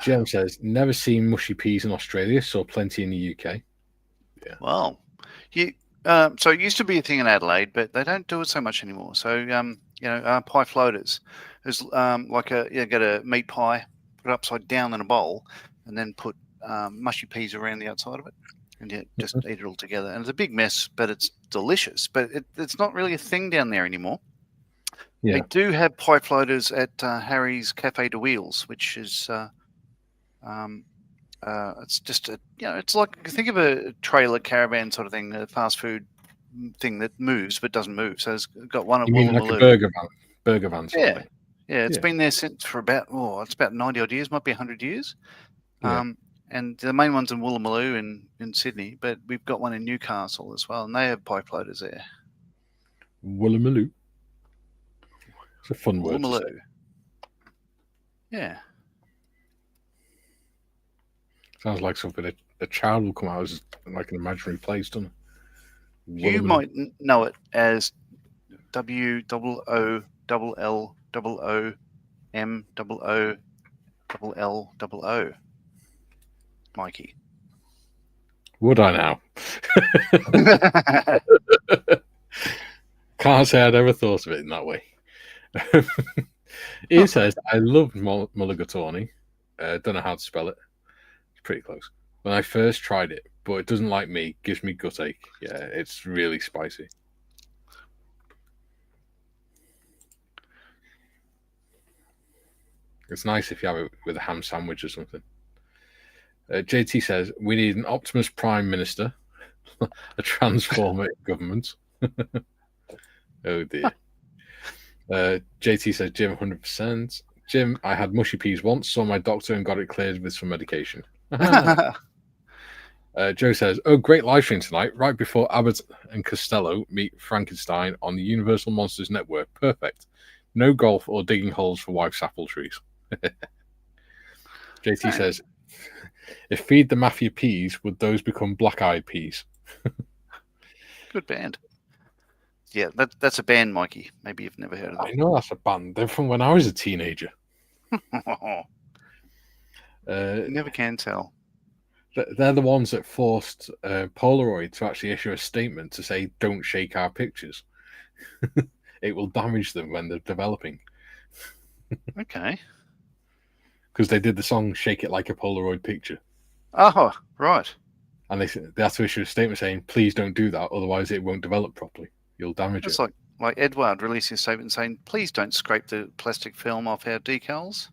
Jim says, never seen mushy peas in Australia, saw plenty in the UK. Yeah. Well, so it used to be a thing in Adelaide, but they don't do it so much anymore. So, pie floaters. There's get a meat pie, put it upside down in a bowl, and then put mushy peas around the outside of it. And you just eat it all together. And it's a big mess, but it's delicious. But it's not really a thing down there anymore. Yeah. They do have pie floaters at Harry's Cafe de Wheels, which is it's just it's like, think of a trailer caravan sort of thing, a fast food thing that moves but doesn't move. So it's got one at Woolloomooloo. Like a burger van. Yeah. Yeah, it's been there since for about 90 odd years, might be 100 years. Yeah. And the main one's in Woolloomooloo in Sydney, but we've got one in Newcastle as well, and they have pie floaters there. Woolloomooloo. It's a fun word. Woolloomooloo. Yeah. Sounds like something a child will come out as like an imaginary place, doesn't it? You might know it as WOOLLOOMOOLLO, Mikey. Would I now? Can't say I'd ever thought of it in that way. Ian says, I love mulligatawny. Don't know how to spell it. It's pretty close. When I first tried it, but it doesn't like me. Gives me gut ache. Yeah, it's really spicy. It's nice if you have it with a ham sandwich or something. JT says, we need an Optimus Prime minister, a transformer government. Oh dear. JT says, Jim, 100%. Jim, I had mushy peas once, saw my doctor and got it cleared with some medication. Joe says, oh, great live stream tonight, right before Abbott and Costello meet Frankenstein on the Universal Monsters Network. Perfect. No golf or digging holes for wife's apple trees. JT says, if Feed the Mafia peas, would those become black-eyed peas? Good band. Yeah, that's a band, Mikey. Maybe you've never heard of them. I know that's a band. They're from when I was a teenager. You never can tell. They're the ones that forced Polaroid to actually issue a statement to say, don't shake our pictures. It will damage them when they're developing. Okay. Because they did the song Shake It Like a Polaroid Picture. Oh, right. And they had to issue a statement saying, please don't do that, otherwise it won't develop properly. You'll damage It's it. like Edward releasing a statement saying, please don't scrape the plastic film off our decals.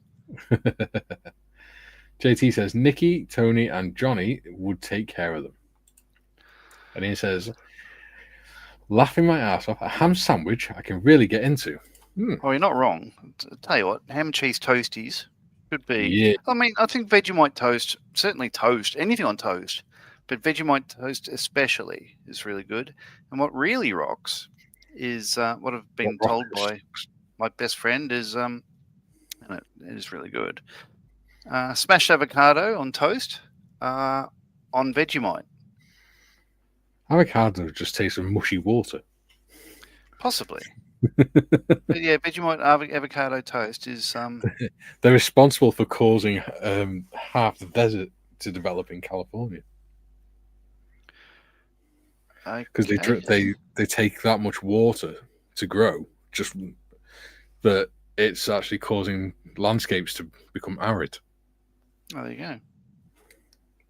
JT says, Nikki, Tony, and Johnny would take care of them. And he says, laughing my ass off, a ham sandwich I can really get into. Oh, you're not wrong. I'll tell you what, ham and cheese toasties could be. Yeah. I mean, I think Vegemite toast, certainly toast, anything on toast, but Vegemite toast especially is really good. And what really rocks is what I've been told by my best friend is, and it is really good. Smashed avocado on toast on Vegemite. Avocado just tastes of mushy water. Possibly. But yeah, Vegemite avocado toast is... They're responsible for causing half the desert to develop in California. Because they take that much water to grow, just that it's actually causing landscapes to become arid. Oh, there you go.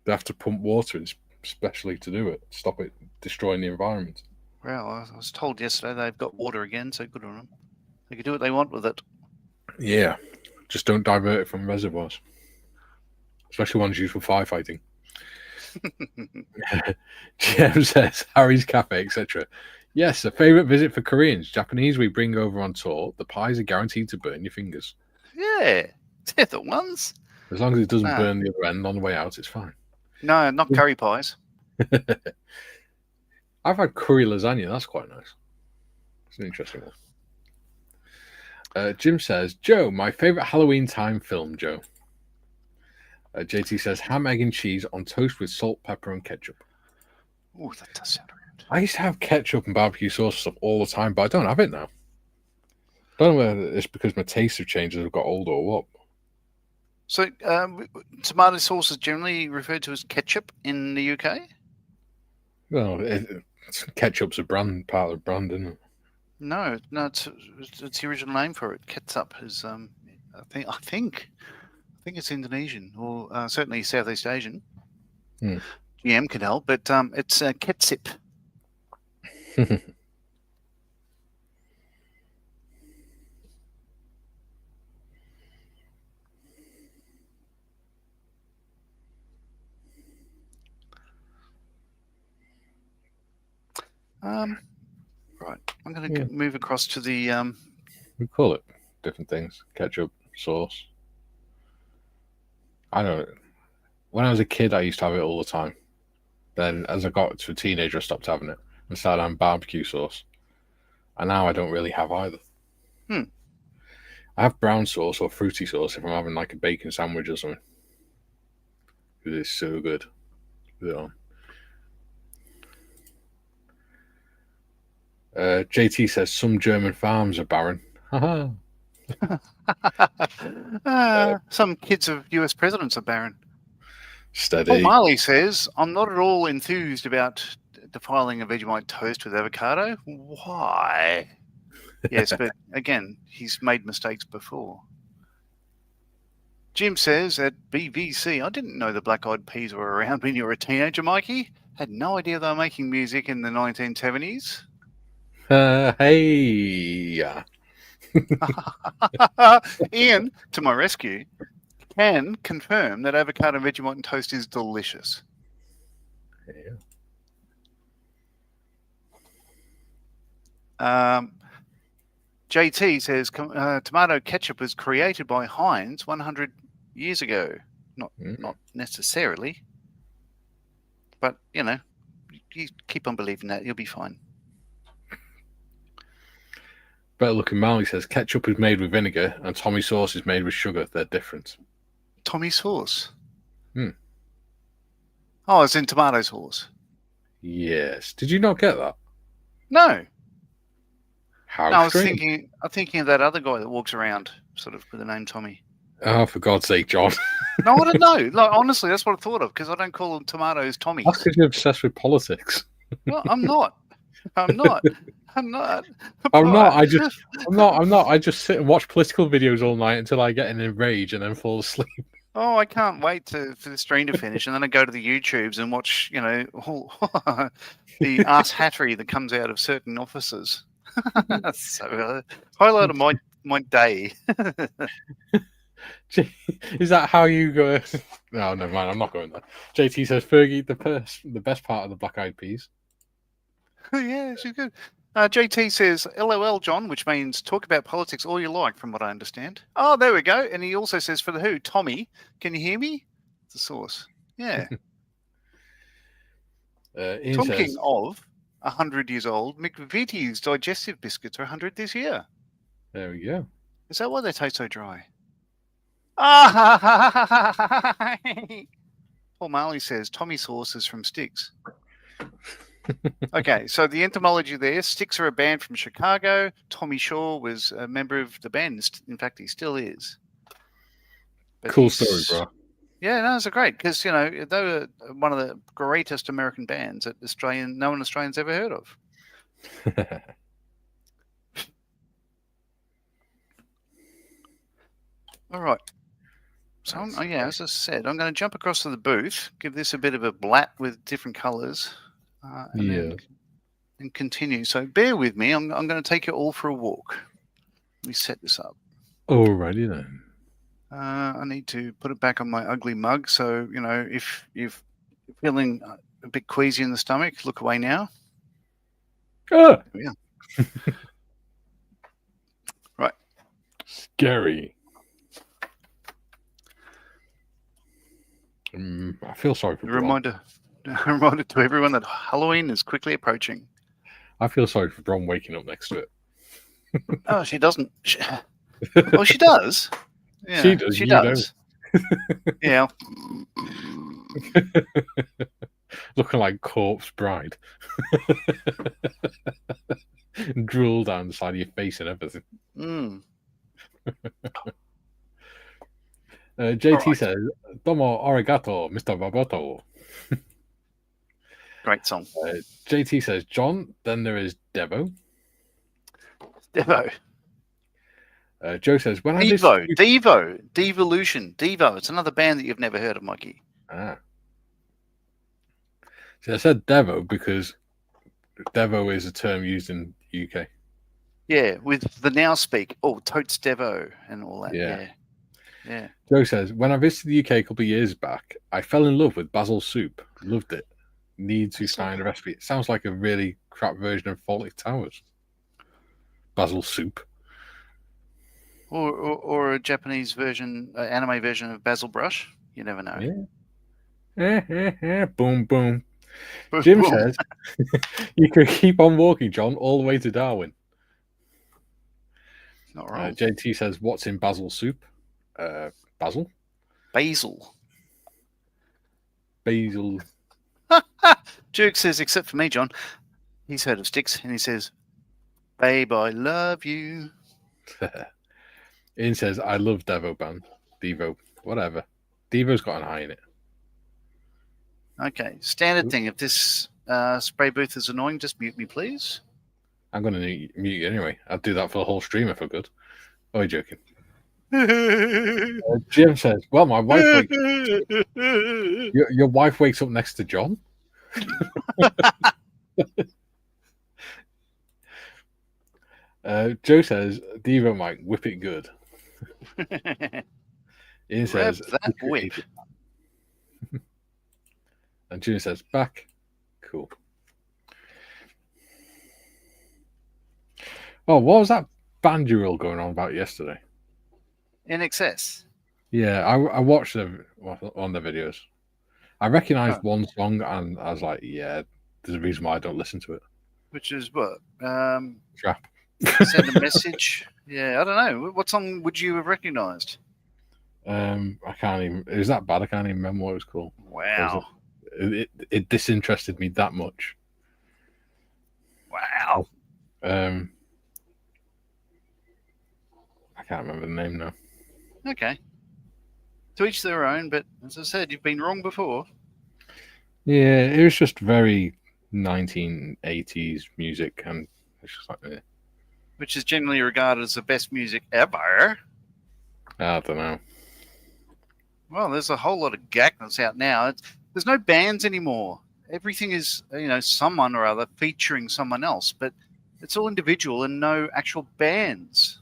They have to pump water in especially to do it, stop it destroying the environment. Well, I was told yesterday they've got water again, so good on them. They can do what they want with it. Yeah, just don't divert it from reservoirs, especially ones used for firefighting. Jim says, Harry's Cafe, etc. Yes, a favourite visit for Koreans. Japanese we bring over on tour. The pies are guaranteed to burn your fingers. Yeah, they're the ones. As long as it doesn't burn the other end on the way out, it's fine. No, not curry pies. I've had curry lasagna. That's quite nice. It's an interesting one. Jim says, Joe, my favourite Halloween time film, Joe. JT says, ham, egg, and cheese on toast with salt, pepper, and ketchup. Oh, that does sound good. I used to have ketchup and barbecue sauce stuff all the time, but I don't have it now. I don't know whether it's because my tastes have changed as I've got older or what. So, tomato sauce is generally referred to as ketchup in the UK? Well, ketchup's a brand, part of the brand, isn't it? No, it's the original name for it. Ketchup is, I think it's Indonesian or certainly Southeast Asian. GM can help, but it's ketchup. Right, I'm going to move across to the... We call it different things. Ketchup, sauce. I don't know. When I was a kid, I used to have it all the time. Then as I got to a teenager, I stopped having it and started having barbecue sauce. And now I don't really have either. I have brown sauce or fruity sauce if I'm having like a bacon sandwich or something. Because it's so good. Put it on. JT says some German farms are barren. Some kids of US presidents are barren. Steady. Marley says, I'm not at all enthused about defiling a Vegemite toast with avocado. Why? Yes, but again, he's made mistakes before. Jim says at BVC, I didn't know the Black Eyed Peas were around when you were a teenager, Mikey. Had no idea they were making music in the 1970s. Hey. Ian, to my rescue, can confirm that avocado Vegemite and toast is delicious. Yeah. JT says tomato ketchup was created by Heinz 100 years ago. Not necessarily, but you keep on believing that, you'll be fine. Better looking Marley says ketchup is made with vinegar and Tommy sauce is made with sugar. They're different. Tommy sauce? Oh, it's in tomato sauce. Yes. Did you not get that? No. How no, strange. I'm thinking of that other guy that walks around sort of with the name Tommy. Oh, for God's sake, John. No, I don't know. Like, honestly, that's what I thought of, because I don't call tomatoes Tommy. That's because you're obsessed with politics. No, I'm not. I'm not. I'm not. I just sit and watch political videos all night until I get in a rage and then fall asleep. Oh, I can't wait for the stream to finish, and then I go to the YouTubes and watch, all the ass hattery that comes out of certain offices. So, highlight of my day. Is that how you go? No, never mind. I'm not going there. JT says Fergie, the best part of the Black Eyed Peas. Yeah, she's good. JT says, LOL, John, which means talk about politics all you like, from what I understand. Oh, there we go. And he also says, for the Who, Tommy, can you hear me? It's the source. Yeah. Talking of 100 years old, McVitie's digestive biscuits are 100 this year. There we go. Is that why they taste so dry? Paul Marley says, Tommy sauce is from Styx. Okay, so the entomology there, Styx are a band from Chicago. Tommy Shaw was a member of the band. In fact, he still is. But cool story, bro. Yeah, no, it's great, because, they were one of the greatest American bands that no one Australians ever heard of. All right. So, as I said, I'm going to jump across to the booth, give this a bit of a blat with different colours. And continue. So bear with me. I'm going to take you all for a walk. Let me set this up. Alrighty then. I need to put it back on my ugly mug. So, if you're feeling a bit queasy in the stomach, look away now. Ah! Yeah. Right. Scary. I feel sorry for Bron. A reminder to everyone that Halloween is quickly approaching. I feel sorry for Bron waking up next to it. Oh, she doesn't. She does. Yeah, she does. She does. Yeah. Looking like Corpse Bride. Drool down the side of your face and everything. JT says, Domo arigato, Mr. Baboto. Great song. JT says, John, then there is Devo. Devo. Joe says, when Devolution. Devo. It's another band that you've never heard of, Mikey. See, I said Devo because Devo is a term used in UK. Yeah, with the now speak. Oh, totes Devo and all that. Yeah. Joe says, when I visited the UK a couple of years back, I fell in love with basil soup. Loved it. Need to find a recipe. It sounds like a really crap version of Fawlty Towers. Basil soup. Or a Japanese version, anime version of Basil Brush. You never know. Yeah. Boom, boom. Jim says, you can keep on walking, John, all the way to Darwin. Not wrong. JT says, what's in basil soup? Basil. Duke says, except for me, John. He's heard of Styx, and he says, babe, I love you. Ian says, I love Devo band. Devo, whatever. Devo's got an eye in it. Okay, standard thing. If this spray booth is annoying, just mute me, please. I'm going to mute you anyway. I'd do that for the whole stream if I could. Oh, you're joking. Jim says, well, my wife wakes your wife wakes up next to John? Joe says, Devo Mike, whip it good. Ian says, that whip. And Junior says, back. Cool. Oh, what was that band you were all going on about yesterday? In excess. Yeah, I watched them on the videos. I recognized one song and I was like, yeah, there's a reason why I don't listen to it. Which is what? Trap. Send a message. Yeah, I don't know. What song would you have recognized? I can't even. It was that bad. I can't even remember what it was called. Wow. It disinterested me that much. Wow. I can't remember the name now. Okay. To each their own, but as I said, you've been wrong before. Yeah, it was just very 1980s music, and it's just like, eh. Which is generally regarded as the best music ever. I don't know. Well, there's a whole lot of gack that's out now. There's no bands anymore. Everything is, someone or other featuring someone else, but it's all individual and no actual bands.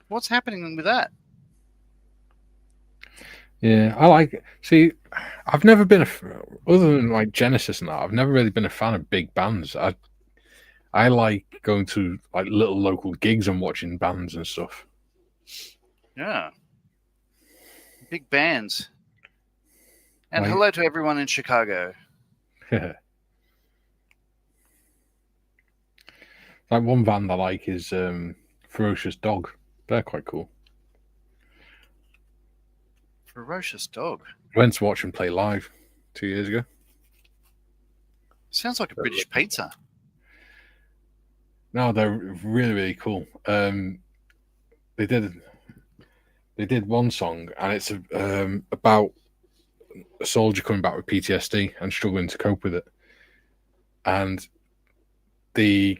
What's happening with that? Yeah, I like it. See, I've never been other than like Genesis and that, I've never really been a fan of big bands. I like going to like little local gigs and watching bands and stuff. Yeah. Big bands. And hello to everyone in Chicago. Like one band I like is Ferocious Dog. They're quite cool. Ferocious Dog. Went to watch them play live 2 years ago. Sounds like a British pizza. No, they're really, really cool. They did one song, and it's about a soldier coming back with PTSD and struggling to cope with it. And the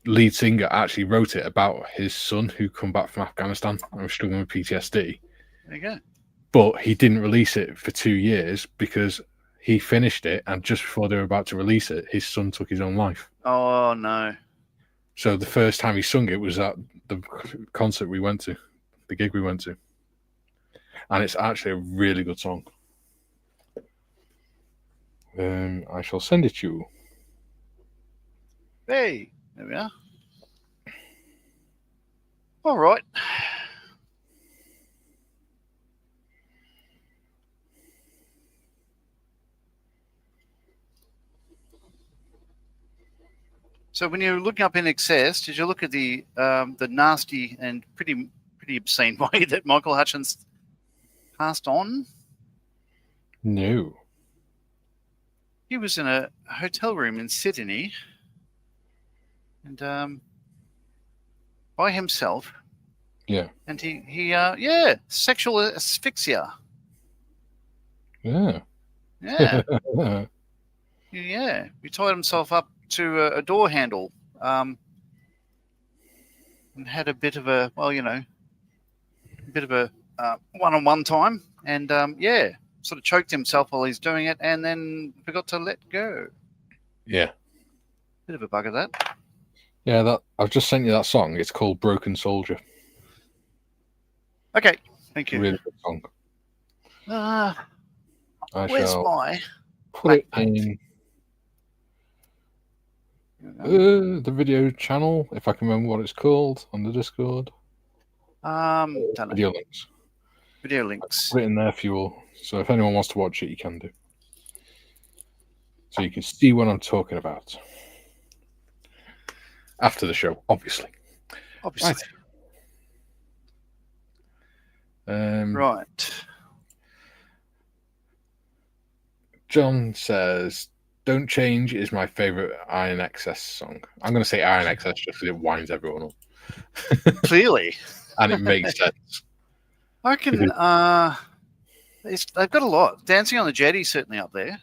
lead singer actually wrote it about his son who come back from Afghanistan and was struggling with PTSD. There you go. But he didn't release it for 2 years because he finished it, and just before they were about to release it, his son took his own life. Oh, no. So the first time he sung it was at the concert we went to, the gig we went to. And it's actually a really good song. I shall send it to you. Hey, there we are. All right. So when you're looking up In Excess, did you look at the nasty and pretty obscene way that Michael Hutchins passed on? No. He was in a hotel room in Sydney, and by himself. Yeah. And he sexual asphyxia. Yeah. Yeah. Yeah. He tied himself up to a door handle, and had a bit of a one-on-one time, and sort of choked himself while he's doing it, and then forgot to let go. Yeah. Bit of a bugger, that. Yeah, I've just sent you that song. It's called Broken Soldier. Okay, thank you. Really good song. Where's my put it in the video channel, if I can remember what it's called, on the Discord. Video links. Video links. Put it in there for you all. So if anyone wants to watch it, you can do. So you can see what I'm talking about. After the show, obviously. Obviously. Right. John says, Don't Change is my favourite Iron Excess song. I'm going to say Iron Excess just because it winds everyone up. Clearly. And it makes sense. I reckon they've got a lot. Dancing on the Jetty certainly up there.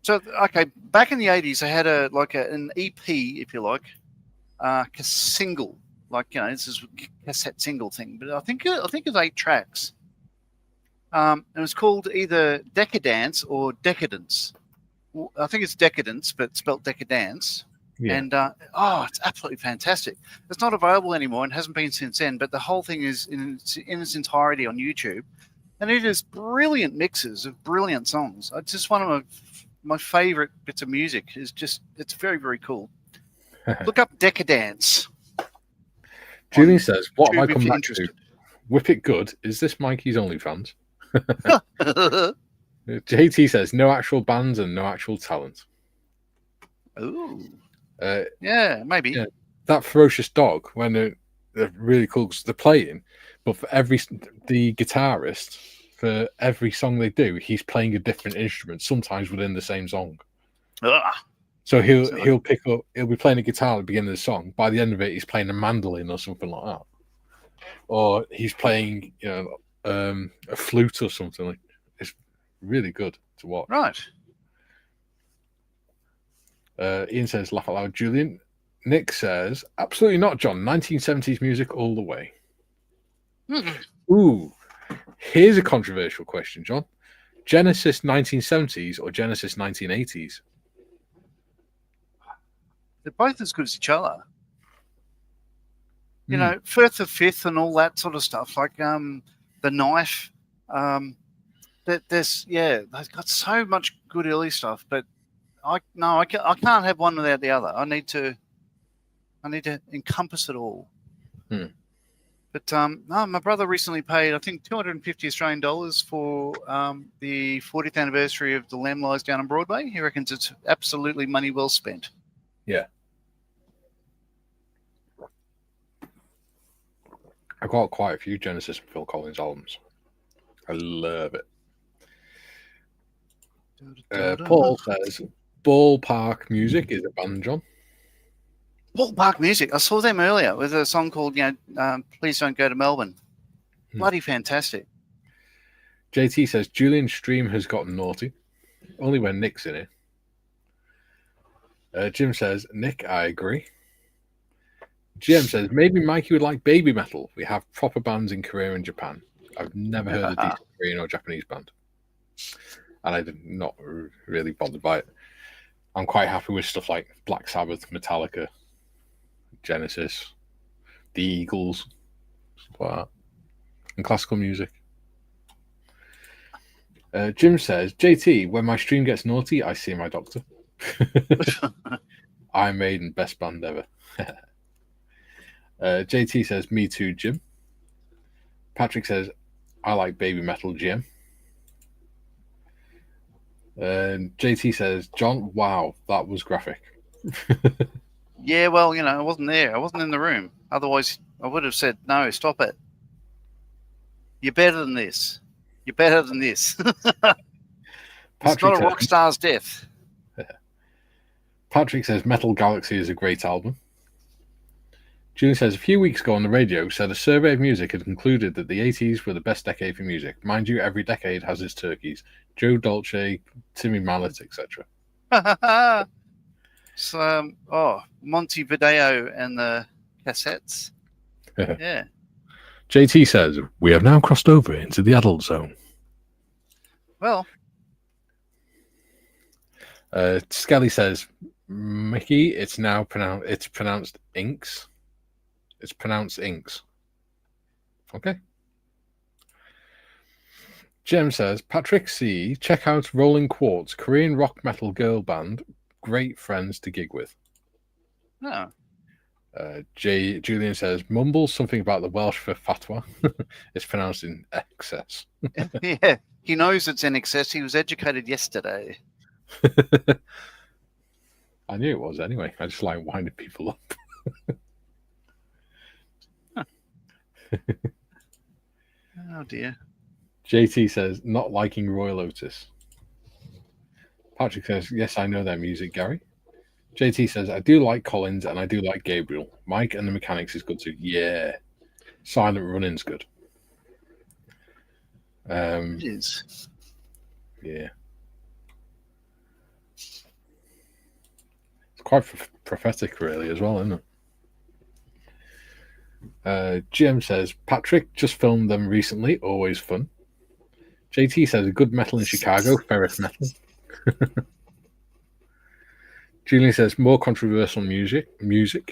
So okay, back in the 80s, they had an EP, if you like, single, this is a cassette single thing. But I think it's 8 tracks. It was called either Decadance or Decadence. Well, I think it's Decadence, but spelt Decadance. Yeah. And it's absolutely fantastic. It's not available anymore and hasn't been since then. But the whole thing is in its entirety on YouTube, and it is brilliant mixes of brilliant songs. It's just one of my favorite bits of music. It's very, very cool. Look up Decadance. Julian says, "What have I come back to? Whip it good. Is this Mikey's OnlyFans?" JT says, "No actual bands and no actual talent." Ooh. Yeah, maybe. Yeah, that ferocious dog, when they're really cool because they're playing, but for the guitarist, for every song they do, he's playing a different instrument, sometimes within the same song. Ugh. So he'll be playing a guitar at the beginning of the song. By the end of it, he's playing a mandolin or something like that, or he's playing a flute or something. It's really good to watch. Right. Ian says, "Laugh out loud, Julian." Nick says, "Absolutely not, John. 1970s music all the way." Ooh, here's a controversial question, John. Genesis 1970s or Genesis 1980s? They're both as good as each other. You know, Firth of Fifth and all that sort of stuff, like The Knife. They've got so much good early stuff, but I can't have one without the other. I need to encompass it all. But my brother recently paid, I think, 250 Australian dollars for the 40th anniversary of The Lamb Lies Down on Broadway. He reckons it's absolutely money well spent. Yeah. I've got quite a few Genesis and Phil Collins albums. I love it. Paul says, "Ballpark Music is a band, John." Ballpark Music. I saw them earlier with a song called, Please Don't Go to Melbourne. Bloody fantastic. JT says, "Julian's stream has gotten naughty. Only when Nick's in it." Jim says, "Nick, I agree." Jim says, "Maybe Mikey would like baby metal. We have proper bands in Korea and Japan. I've never heard a decent Korean or Japanese band. And I'm not really bothered by it. I'm quite happy with stuff like Black Sabbath, Metallica, Genesis, the Eagles, stuff like that, and classical music." Jim says, "JT, when my stream gets naughty, I see my doctor." Iron Maiden, best band ever. JT says, "Me too, Jim." Patrick says, "I like baby metal, Jim." JT says, "John, wow, that was graphic." Yeah, well, I wasn't there. I wasn't in the room. Otherwise, I would have said, "No, stop it. You're better than this. You're better than this." It's not a rock star's death. Patrick says, "Metal Galaxy is a great album." Julian says, "A few weeks ago on the radio said a survey of music had concluded that the 80s were the best decade for music. Mind you, every decade has its turkeys. Joe Dolce, Timmy Mallet, etc." So, Montevideo and the cassettes. Yeah. JT says, "We have now crossed over into the adult zone." Well, Skelly says, "Mickey, it's pronounced inks. It's pronounced inks." Okay. Jem says, "Patrick C, check out Rolling Quartz, Korean rock metal girl band. Great friends to gig with." No. Julian says, "Mumble something about the Welsh for fatwa." It's pronounced in excess. Yeah, he knows it's in excess. He was educated yesterday. I knew it was anyway. I just like winding people up. Oh dear. JT says, "Not liking Royal Otis." Patrick says, "Yes, I know their music, Gary." JT says, "I do like Collins and I do like Gabriel. Mike and the Mechanics is good too." Yeah. Silent Running's good. It is. Yeah. It's quite prophetic, really, as well, isn't it? Jim says, Patrick just filmed them recently. Always fun. JT says, a good metal in Chicago, Ferris metal. Julian says, more controversial music.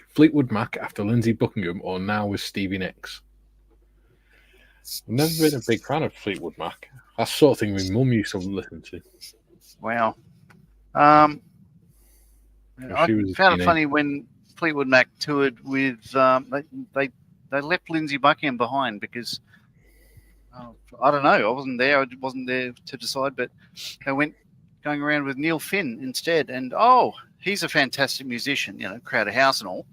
Fleetwood Mac after Lindsey Buckingham or now with Stevie Nicks. I've never been a big fan of Fleetwood Mac. That's the sort of thing my mum used to listen to. Wow. When I she was a found it teenager. funny when Fleetwood Mac toured with they left Lindsey Buckingham behind because I don't know. I wasn't there. I wasn't there to decide, but they went going around with Neil Finn instead. And he's a fantastic musician. You know, Crowded House and all.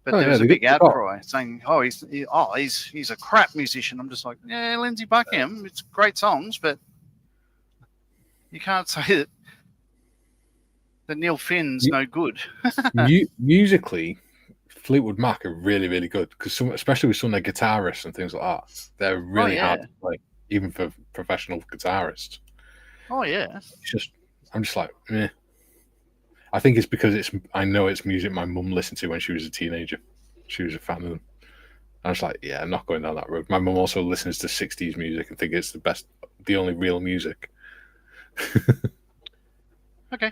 But there was a big outcry saying, he's a crap musician. I'm just like, yeah, Lindsey Buckingham. It's great songs, but you can't say that Neil Finn's no good. Musically, Fleetwood Mac are really, really good because especially with some of their guitarists and things like that, they're really hard to play, even for professional guitarists. Oh yeah. I'm just like, meh. I think it's because I know it's music my mum listened to when she was a teenager. She was a fan of them. I was like, yeah, I'm not going down that road. My mum also listens to 60s music and thinks it's the only real music. Okay.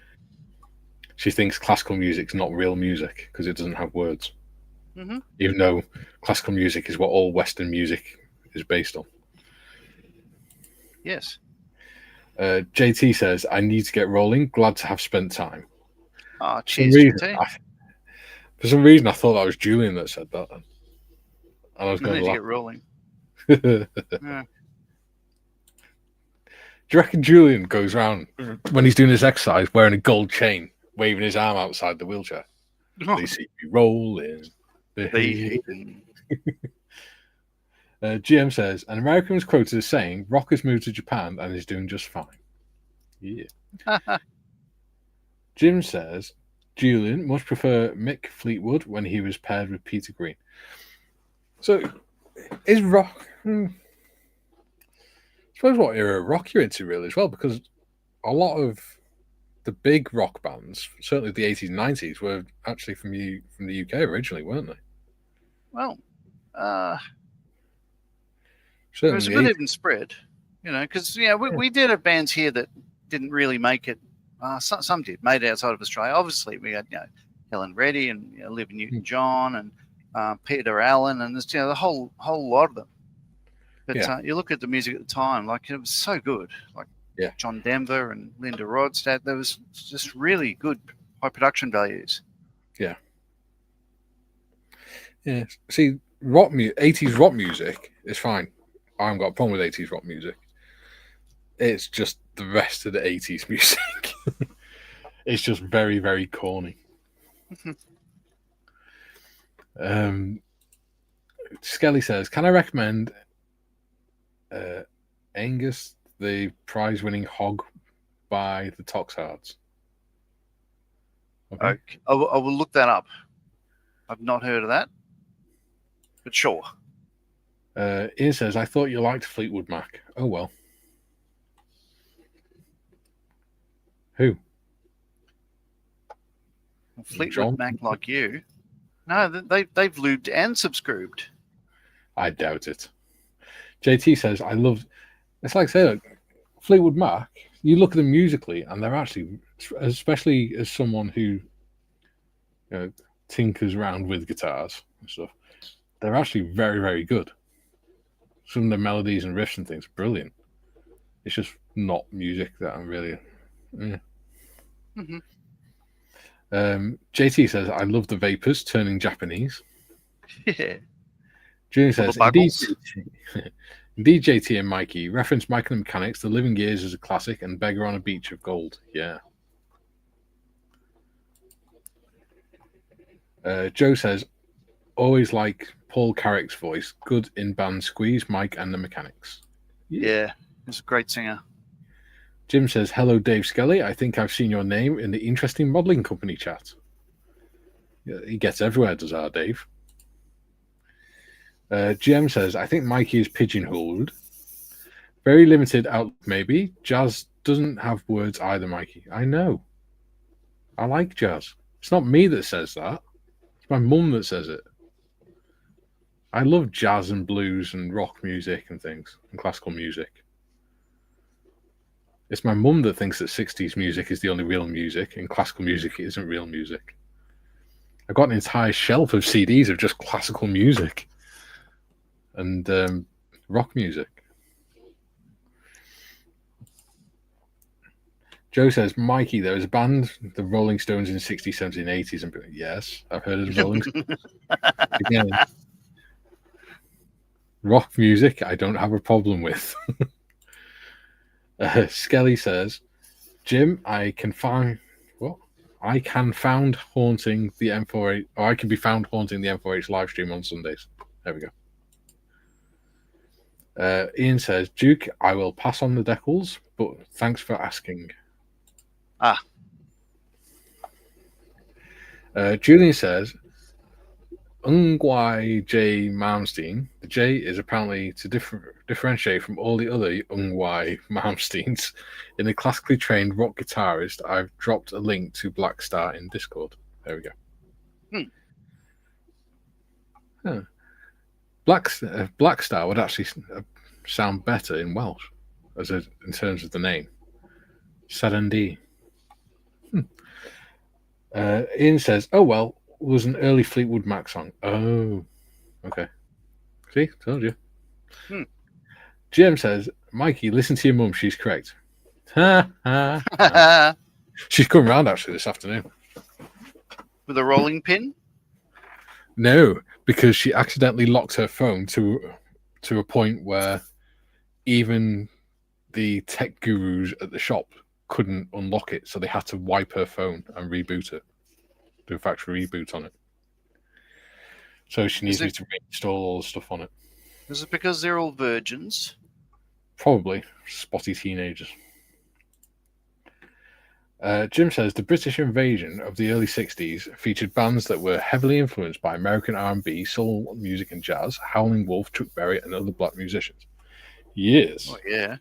She thinks classical music's not real music because it doesn't have words. Mm-hmm. Even though classical music is what all Western music is based on. Yes. JT says, I need to get rolling. Glad to have spent time. Oh, cheers, JT. For some reason, I thought that was Julian that said that. And I was going to get rolling. Yeah. Do you reckon Julian goes around when he's doing his exercise wearing a gold chain, waving his arm outside the wheelchair? They see me rolling. GM says, an American was quoted as saying, Rock has moved to Japan and is doing just fine. Yeah. Jim says, Julian much prefer Mick Fleetwood when he was paired with Peter Green. So, is Rock... I suppose what era of rock you're into, really, as well, because a lot of the big rock bands, certainly the 80s and 90s, were actually from the UK originally, weren't they? Well, it was a bit even spread, because we did have bands here that didn't really make it. Some did, made it outside of Australia. Obviously, we had Helen Reddy and Olivia Newton-John and Peter Allen, and there's the whole lot of them. But you look at the music at the time, like it was so good, like John Denver and Linda Ronstadt. There was just really good high production values. Yeah. Yeah. See, 80s rock music is fine. I haven't got a problem with 80s rock music. It's just the rest of the 80s music. It's just very, very corny. Skelly says, can I recommend Angus, the prize-winning hog by the Toxhards? Okay. I will look that up. I've not heard of that, but sure. Ian says, I thought you liked Fleetwood Mac. Oh, well. Who? Fleetwood Mac like you? No, they've lubed and subscribed. I doubt it. JT says, I love... It's like saying, Fleetwood Mac, you look at them musically, and they're actually, especially as someone who tinkers around with guitars and stuff, they're actually very, very good. Some of the melodies and riffs and things are brilliant. It's just not music that I'm really... JT says, I love the Vapors turning Japanese. Yeah. Julian says, Indeed, JT and Mikey reference Mike and the Mechanics, The Living Years as a classic, and Beggar on a Beach of Gold. Yeah. Joe says, always like Paul Carrick's voice. Good in band Squeeze, Mike and the Mechanics. Yeah, he's a great singer. Jim says, hello, Dave Skelly. I think I've seen your name in the Interesting Modelling Company chat. Yeah, he gets everywhere, does our Dave. GM says, I think Mikey is pigeonholed. Very limited outlook, maybe. Jazz doesn't have words either, Mikey. I know. I like jazz. It's not me that says that. It's my mum that says it. I love jazz and blues and rock music and things, and classical music. It's my mum that thinks that 60s music is the only real music, and classical music isn't real music. I've got an entire shelf of CDs of just classical music and rock music. Joe says, Mikey, there was a band, the Rolling Stones in the 60s, 70s, and 80s. And yes, I've heard of the Rolling Stones. Again, rock music, I don't have a problem with. Skelly says, Jim, I can found haunting the M48, or I can be found haunting the M4H live stream on Sundays. There we go. Ian says, Duke, I will pass on the decals, but thanks for asking. Julian says, Ungwai J. Malmsteen. The J is apparently to differentiate from all the other Ungwai Malmsteens. In a classically trained rock guitarist, I've dropped a link to Black Star in Discord. There we go. Huh. Black Star would actually sound better in Welsh in terms of the name. Sarandy. Ian says, oh, well, it was an early Fleetwood Mac song. Oh, okay. See, told you. Jim says, Mikey, listen to your mum. She's correct. She's coming around, actually, this afternoon. With a rolling pin? No, because she accidentally locked her phone to a point where even the tech gurus at the shop couldn't unlock it, so they had to wipe her phone and reboot it, do a factory reboot on it. So she needs me to reinstall all the stuff on it. Is it because they're all virgins? Probably spotty teenagers. Jim says the British invasion of the early 60s featured bands that were heavily influenced by American R&B, soul music and jazz, Howling Wolf, Chuck Berry and other black musicians. Yes. Oh, yeah.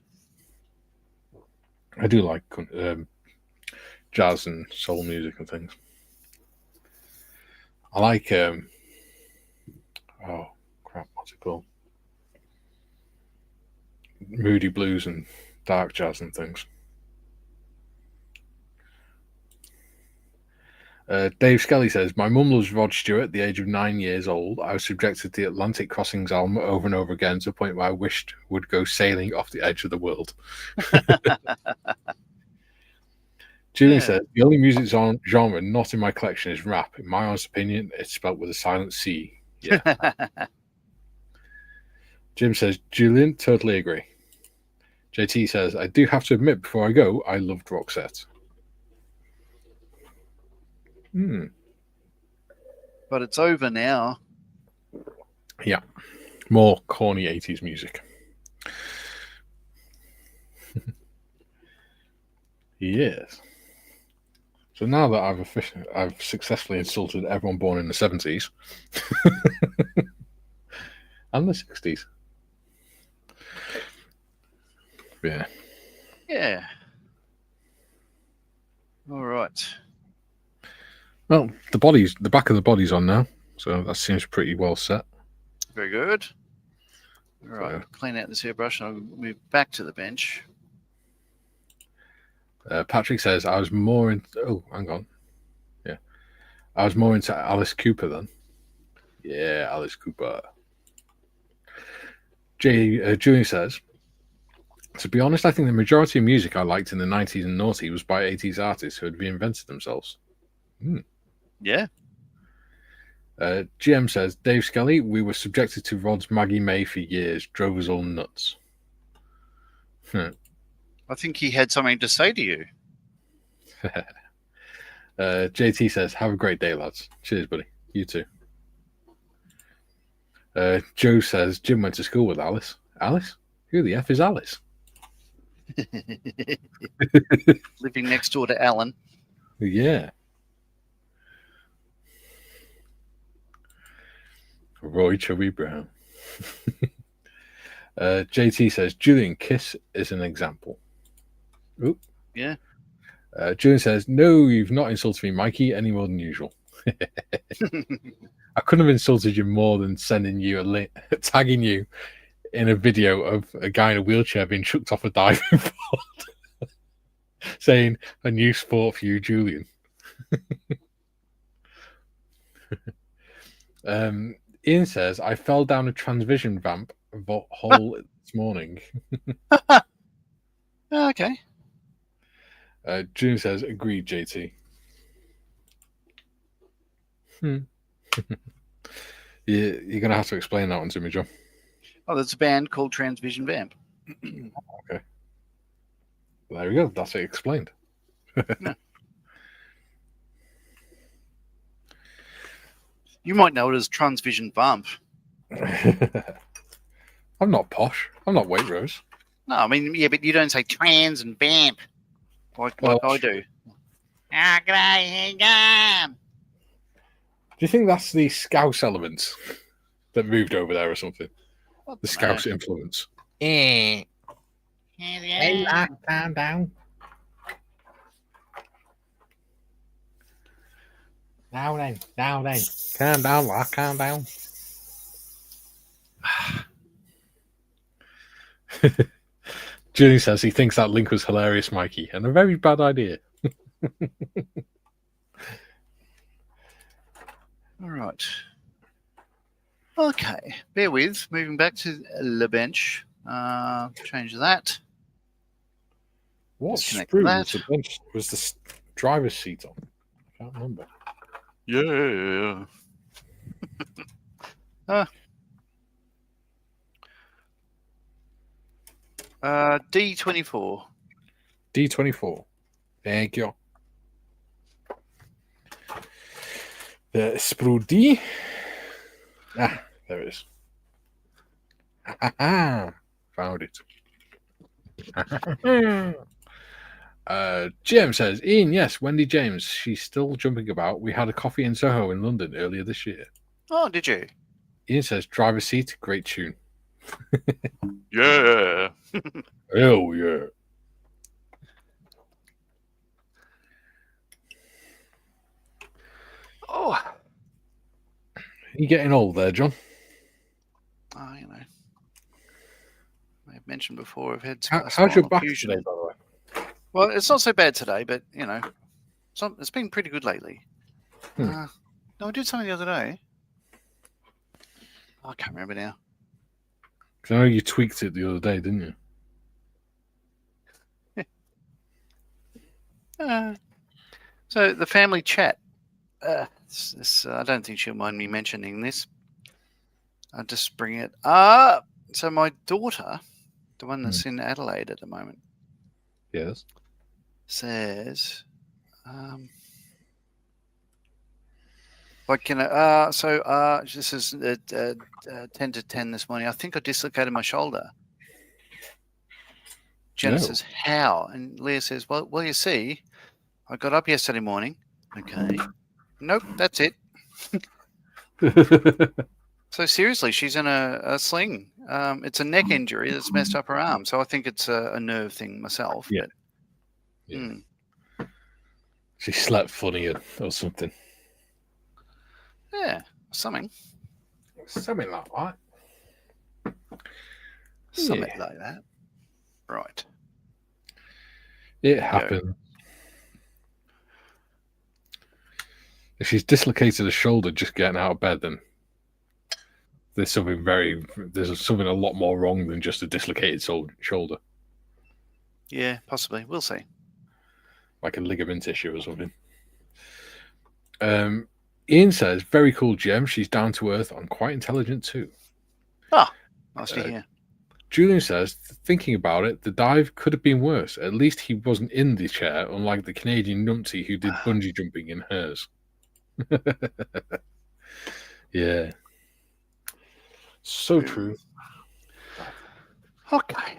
I do like jazz and soul music and things. I like oh crap, what's it called? Moody blues and dark jazz and things. Dave Skelly says, my mum loves Rod Stewart at the age of 9 years old. I was subjected to the Atlantic Crossings album over and over again to the point where I wished would go sailing off the edge of the world. Julian says, the only music genre not in my collection is rap. In my honest opinion, it's spelt with a silent C. Yeah. Jim says, Julian, totally agree. JT says, I do have to admit before I go, I loved Roxette. But it's over now. Yeah. More corny 80s music. Yes. So now that I've successfully insulted everyone born in the 70s and the 60s. Yeah. Yeah. All right. Well, the back of the body's on now, so that seems pretty well set. Very good. All right, clean out this hairbrush and I'll move back to the bench. Patrick says, I was more into... Oh, hang on. Yeah. I was more into Alice Cooper then. Yeah, Alice Cooper. Julian says, to be honest, I think the majority of music I liked in the 90s and noughties was by 80s artists who had reinvented themselves. Yeah. GM says, Dave Skelly, we were subjected to Rod's Maggie May for years, drove us all nuts. I think he had something to say to you. JT says, have a great day, lads. Cheers, buddy. You too. Joe says, Jim went to school with Alice. Alice? Who the F is Alice? Living next door to Alan. Yeah. Roy Chubby Brown. JT says, Julian, kiss is an example. Oop. Yeah. Julian says, no, you've not insulted me, Mikey, any more than usual. I couldn't have insulted you more than sending you a link, tagging you in a video of a guy in a wheelchair being chucked off a diving board, saying, a new sport for you, Julian. Ian says, I fell down a transvision vamp hole this morning. Okay. June says, agreed, JT. You're going to have to explain that one to me, John. Oh, there's a band called Transvision Vamp. Okay. There we go. That's it explained. Yeah. You might know it as Transvision Vamp. I'm not posh. I'm not Waitrose. No, I mean, yeah, but you don't say trans and vamp like I do. Ah, g'day, here you go. Do you think that's the Scouse elements that moved over there or something? The Scouse influence. Hey, calm down. Now then. Calm down, lad, calm down. Julie says he thinks that link was hilarious, Mikey, and a very bad idea. All right. Okay. Bear with. Moving back to the bench. Change that. What Disconnect sprue that. was the bench? Was the driver's seat on? I can't remember. Yeah. D24. D24. Thank you. The sprue D. Ah, there it is. Found it. James says, Ian, yes, Wendy James. She's still jumping about. We had a coffee in Soho in London earlier this year. Oh, did you? Ian says, driver's seat, great tune. Yeah. Hell yeah. Oh. You getting old there, John? Oh, you know. I've mentioned before I've had How's your back today, by the way? Well, it's not so bad today, but, you know, it's been pretty good lately. No, I did something the other day. I can't remember now. Because I know you tweaked it the other day, didn't you? So the family chat. I don't think she'll mind me mentioning this. I'll just bring it up. So my daughter, the one that's in Adelaide at the moment, Yes. says, this is 10 to 10 this morning. I think I dislocated my shoulder. Jenna says, how? And Leah says, well, you see, I got up yesterday morning. Okay. Nope, that's it. So seriously, she's in a sling. It's a neck injury that's messed up her arm. So I think it's a nerve thing myself. Yeah. But, She slept funny or something. Yeah, something. Something like that. Something like that. Right. It happened. If she's dislocated a shoulder just getting out of bed, then there's something a lot more wrong than just a dislocated shoulder. Yeah, possibly. We'll see. Like a ligament issue or something. Ian says, very cool, Gem. She's down to earth and quite intelligent too. Ah, nice to hear. Julian says, thinking about it, the dive could have been worse. At least he wasn't in the chair, unlike the Canadian numpty who did bungee jumping in hers. Yeah. So true. Okay.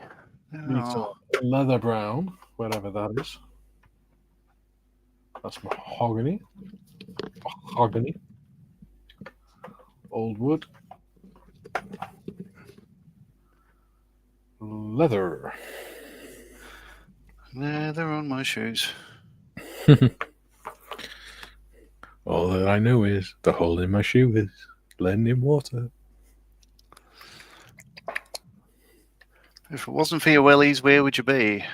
Leather brown, whatever that is. That's mahogany. Mahogany. Old wood. Leather. Leather on my shoes. All that I know is the hole in my shoe is letting in water. If it wasn't for your wellies, where would you be?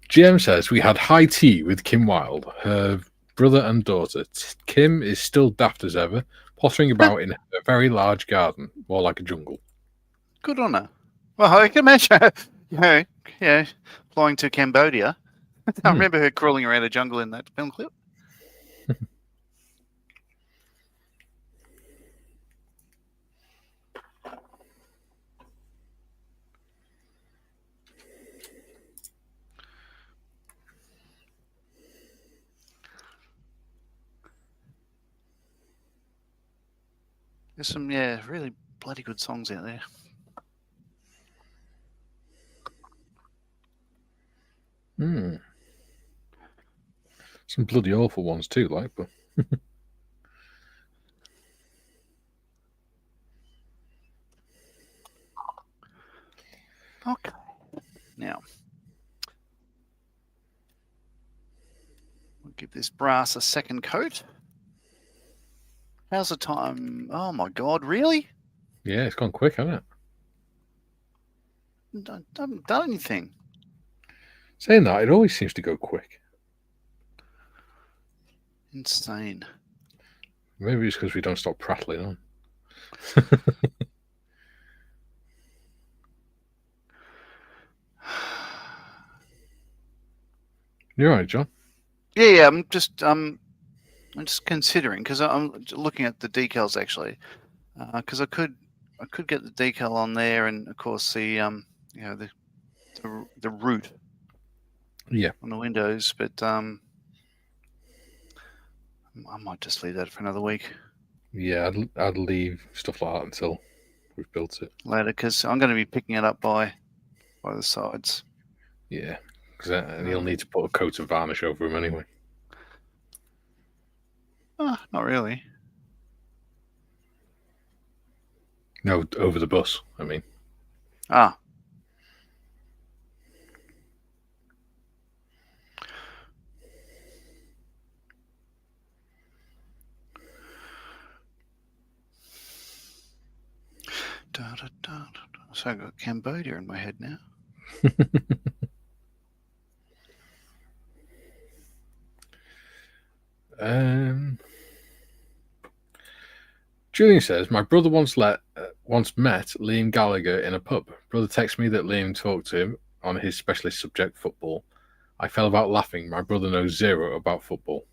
GM says we had high tea with Kim Wilde, her brother and daughter. Kim is still daft as ever, pottering about in a very large garden, more like a jungle. Good on her. Well, I can imagine, flying to Cambodia. I remember her crawling around a jungle in that film clip. There's some, really bloody good songs out there. Some bloody awful ones too, like, but. Okay. Now, we'll give this brass a second coat. How's the time? Oh my God, really? Yeah, it's gone quick, hasn't it? I haven't done anything. Saying that, it always seems to go quick. Insane. Maybe it's because we don't stop prattling on. You're right, John. Yeah. I'm just considering, because I'm looking at the decals actually, because I could get the decal on there, and of course the the root. Yeah. On the windows, but I might just leave that for another week. Yeah, I'd leave stuff like that until we've built it later, because I'm going to be picking it up by the sides. Yeah, because you'll need to put a coat of varnish over them anyway. Not really. No, over the bus, I mean. So I've got Cambodia in my head now. Julian says, my brother once met Liam Gallagher in a pub. Brother texted me that Liam talked to him on his specialist subject, football. I fell about laughing. My brother knows zero about football.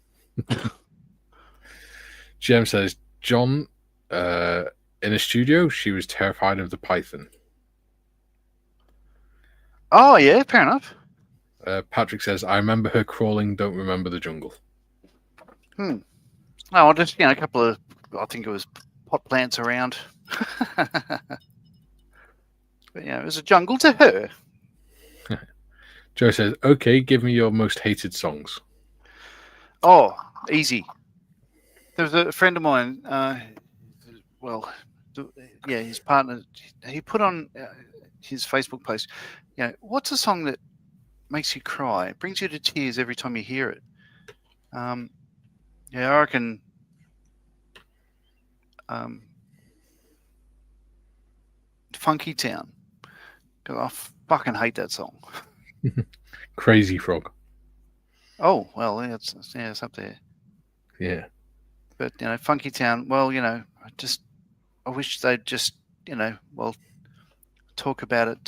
GM says, John, in a studio, she was terrified of the python. Oh, yeah, fair enough. Patrick says, I remember her crawling, don't remember the jungle. Oh, just, a couple of, I think it was pot plants around. But, it was a jungle to her. Joe says, okay, give me your most hated songs. Oh, easy. There was a friend of mine, his partner, he put on his Facebook post, what's a song that makes you cry? It brings you to tears every time you hear it. I reckon Funky Town. I fucking hate that song. Crazy Frog. Oh, well, it's up there. Yeah. But, Funky Town, well, I wish they'd just, talk about it,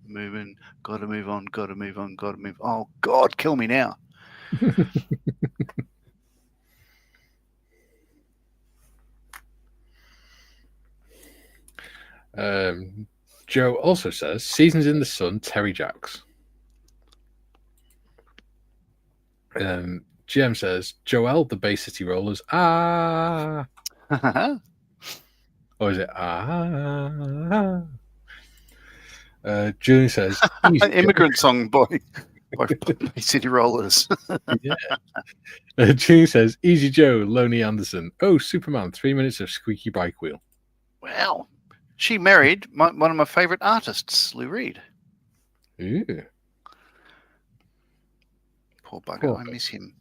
moving, gotta move on. Oh, God, kill me now. Joe also says, Seasons in the Sun, Terry Jacks. GM says, Joel, the Bay City Rollers, Or is it Julian says, Immigrant Song Boy. by City Rollers. Yeah. June says, Easy Joe, Loney Anderson. Oh, Superman, 3 minutes of squeaky bike wheel. Wow. She married one of my favourite artists, Lou Reed. Ooh. Poor bugger, Poor I miss him.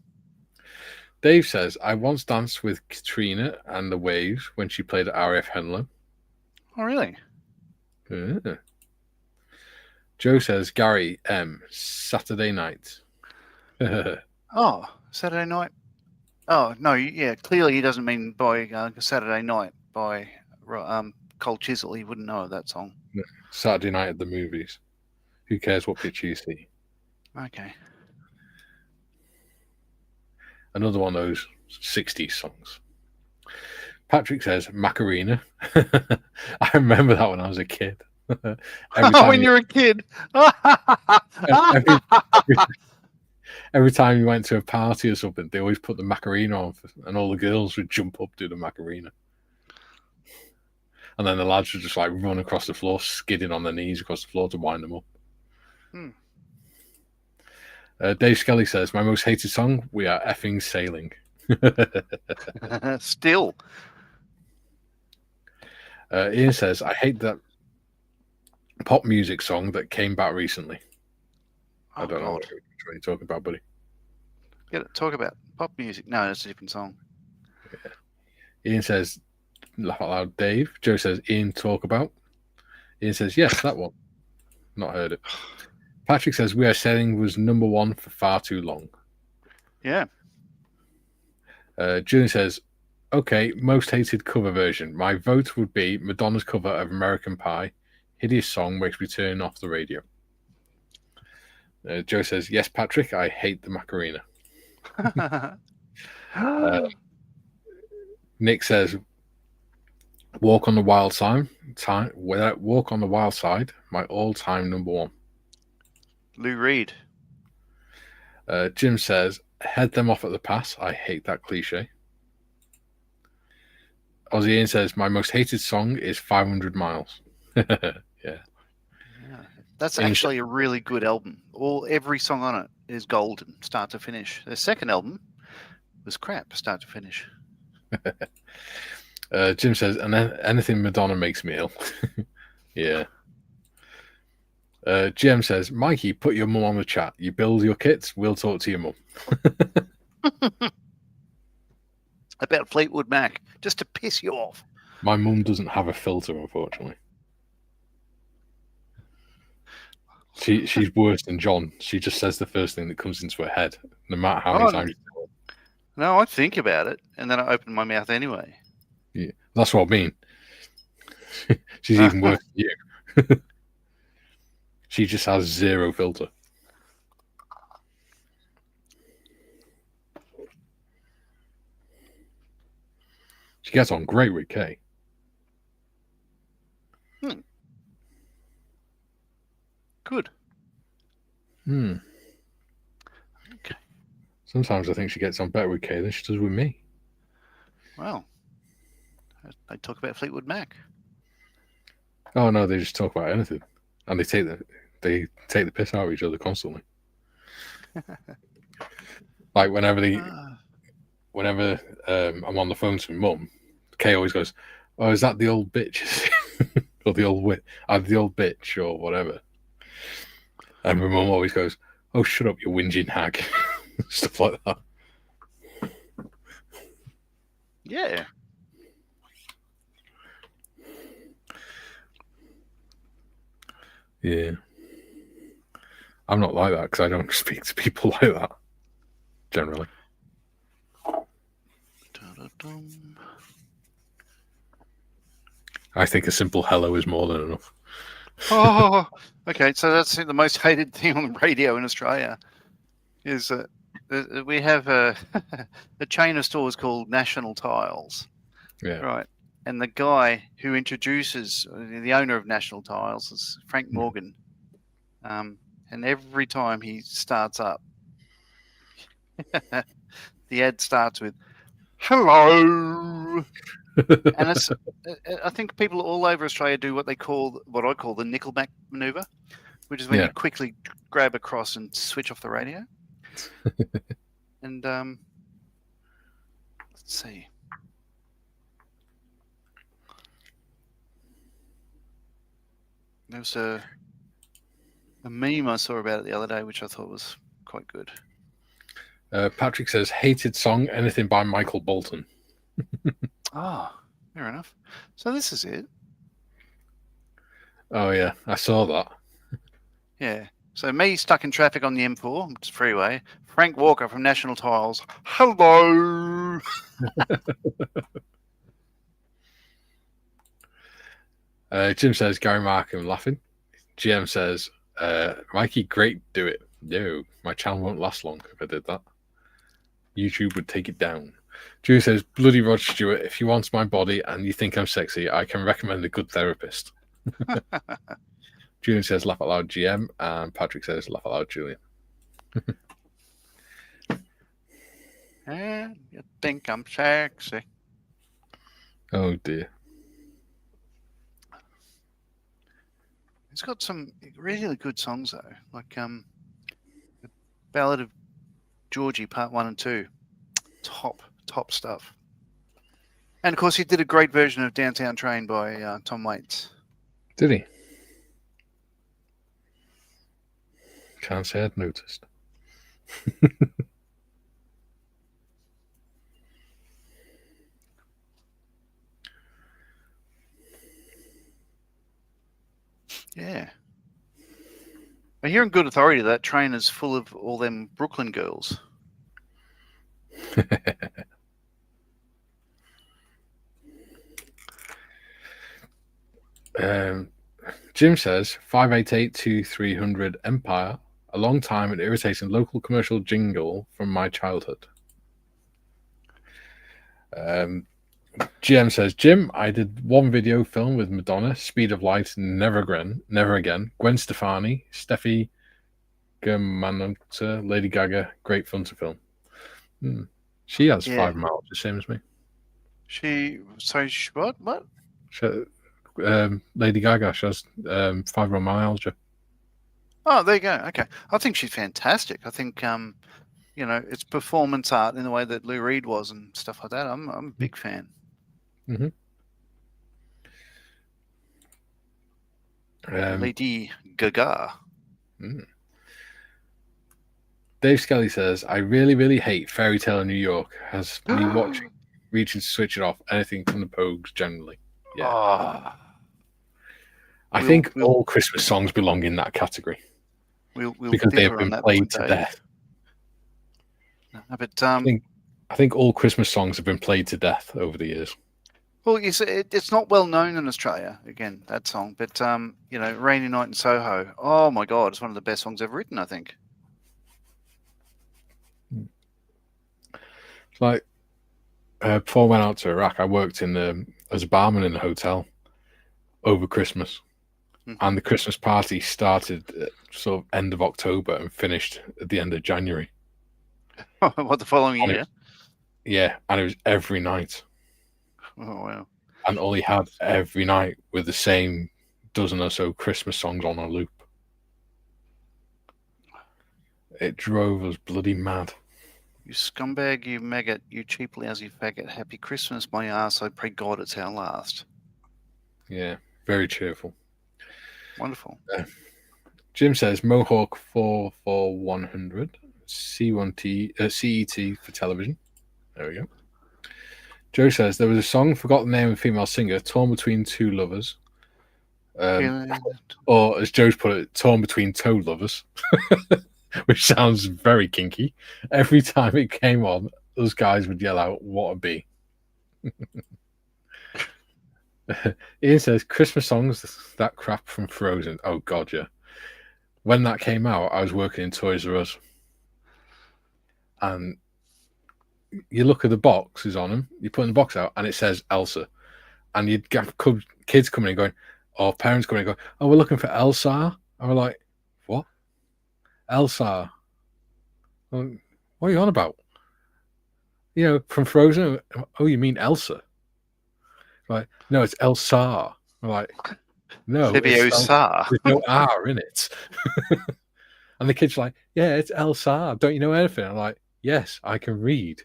Dave says, I once danced with Katrina and the Waves when she played at RF Henlow. Oh, really? Joe says, Gary M, Saturday night. Oh, Saturday night? Oh, no, yeah, clearly he doesn't mean by Saturday Night by Cold Chisel. He wouldn't know that song. Saturday night at the movies. Who cares what picture you see? Okay. Another one of those 60s songs. Patrick says, Macarena. I remember that when I was a kid. When you're a kid. Every time you went to a party or something, they always put the Macarena on, and all the girls would jump up to the Macarena. And then the lads would just like run across the floor, skidding on their knees across the floor to wind them up. Dave Skelly says, my most hated song, We Are Effing Sailing. Still. Ian says, I hate that pop music song that came back recently. I don't know what you're talking about, buddy. Talk about pop music. No, that's a different song. Yeah. Ian says, laugh out loud, Dave. Joe says, Ian, talk about. Ian says, yes, that one. Not heard it. Patrick says, We Are Sailing was #1 for far too long. Yeah. Julian says, okay, most hated cover version. My vote would be Madonna's cover of American Pie. Hideous song, makes me turn off the radio. Joe says, yes, Patrick, I hate the Macarena. Nick says, Walk on the Wild Side. Walk on the Wild Side, my all-time #1. Lou Reed. Jim says, head them off at the pass. I hate that cliche. Ozzy Ian says, my most hated song is 500 Miles. Yeah. That's actually a really good album. Every song on it is golden, start to finish. Their second album was crap, start to finish. Jim says, and anything Madonna makes me ill. Yeah. Jim says, Mikey, put your mum on the chat. You build your kits, we'll talk to your mum. About Fleetwood Mac, just to piss you off. My mum doesn't have a filter, unfortunately. She's worse than John. She just says the first thing that comes into her head, no matter how many times you tell her. No, I think about it, and then I open my mouth anyway. Yeah, that's what I mean. She's even worse than you. She just has zero filter. She gets on great with Kay. Good. Okay. Sometimes I think she gets on better with Kay than she does with me. Well, they talk about Fleetwood Mac. Oh no, they just talk about anything, and they take the piss out of each other constantly. Like whenever I'm on the phone to my mum, Kay always goes, "Oh, is that the old bitch?" or the old bitch, or whatever. And my mum always goes, "Oh, shut up, you whinging hag," stuff like that. Yeah. Yeah. I'm not like that because I don't speak to people like that, generally. I think a simple hello is more than enough. Oh, okay. So that's the most hated thing on the radio in Australia. Is we have a chain of stores called National Tiles. Yeah. Right. And the guy who introduces the owner of National Tiles is Frank Morgan. And every time he starts up, the ad starts with "Hello." And I think people all over Australia do what I call the Nickelback maneuver, which is when Yeah. you quickly grab across and switch off the radio. And let's see. There was a meme I saw about it the other day, which I thought was quite good. Patrick says, hated song, anything by Michael Bolton. Oh, fair enough. So this is it. Oh, yeah, I saw that. Yeah. So me stuck in traffic on the M4, which is freeway. Frank Walker from National Tiles. Hello. Jim says, Gary Markham laughing. GM says, Mikey, great, do it. No, my channel won't last long if I did that. YouTube would take it down. Drew says, bloody Rod Stewart, if you want my body and you think I'm sexy, I can recommend a good therapist. Julian says, laugh out loud GM, and Patrick says, laugh out loud Julian. And you think I'm sexy. Oh dear. It's got some really good songs though, like the Ballad of Georgie Part 1 and 2. Top stuff. And of course he did a great version of Downtown Train by Tom Waits. Did he? Can't say I'd noticed. Yeah. I hear in good authority that train is full of all them Brooklyn girls. Jim says 588-2300 Empire, a long time and irritating local commercial jingle from my childhood. GM says, Jim, I did one video film with Madonna, Speed of Light, Never Again, Gwen Stefani, Steffi Germanotta, Lady Gaga, great fun to film. She has 5 miles, the same as me. What? Lady Gaga, she has fibromyalgia. Oh, there you go. Okay. I think she's fantastic. I think, it's performance art in the way that Lou Reed was and stuff like that. I'm a big fan. Mm-hmm. Lady Gaga. Dave Skelly says, I really, really hate Fairy Tale in New York. Has me watching, reaching to switch it off. Anything from the Pogues, generally. Yeah. Oh. I think all Christmas songs belong in that category. Because they have been played to death. But I think all Christmas songs have been played to death over the years. Well, it's not well known in Australia, again, that song. But, Rainy Night in Soho. Oh, my God. It's one of the best songs ever written, I think. It's like, before I went out to Iraq, I worked as a barman in a hotel over Christmas. Mm-hmm. And the Christmas party started at sort of end of October and finished at the end of January. What, the following year? And it was every night. Oh, wow. And all he had every night with the same dozen or so Christmas songs on a loop. It drove us bloody mad. You scumbag, you maggot, you cheap lousy faggot. Happy Christmas, my ass. I pray God it's our last. Yeah, very cheerful. Wonderful. Jim says Mohawk 44100 C1T CET for television. There we go. Joe says there was a song, forgot the name of a female singer, torn between two lovers. Or as Joe's put it, torn between toe lovers, which sounds very kinky. Every time it came on, those guys would yell out, "What a bee!" Ian says Christmas songs, that crap from Frozen. Oh God, yeah. When that came out, I was working in Toys R Us, and you look at the boxes on them, you put the box out, and it says Elsa, and you'd get kids coming in going, or parents coming in going, "Oh, we're looking for Elsa." And we're like, "What? Elsa? What are you on about? From Frozen? Oh, you mean Elsa?" Like, no, it's Elsa. We're like, No, Leviosa. there's no R in it. And the kid's like, yeah, it's Elsa. Don't you know anything? I'm like, yes, I can read.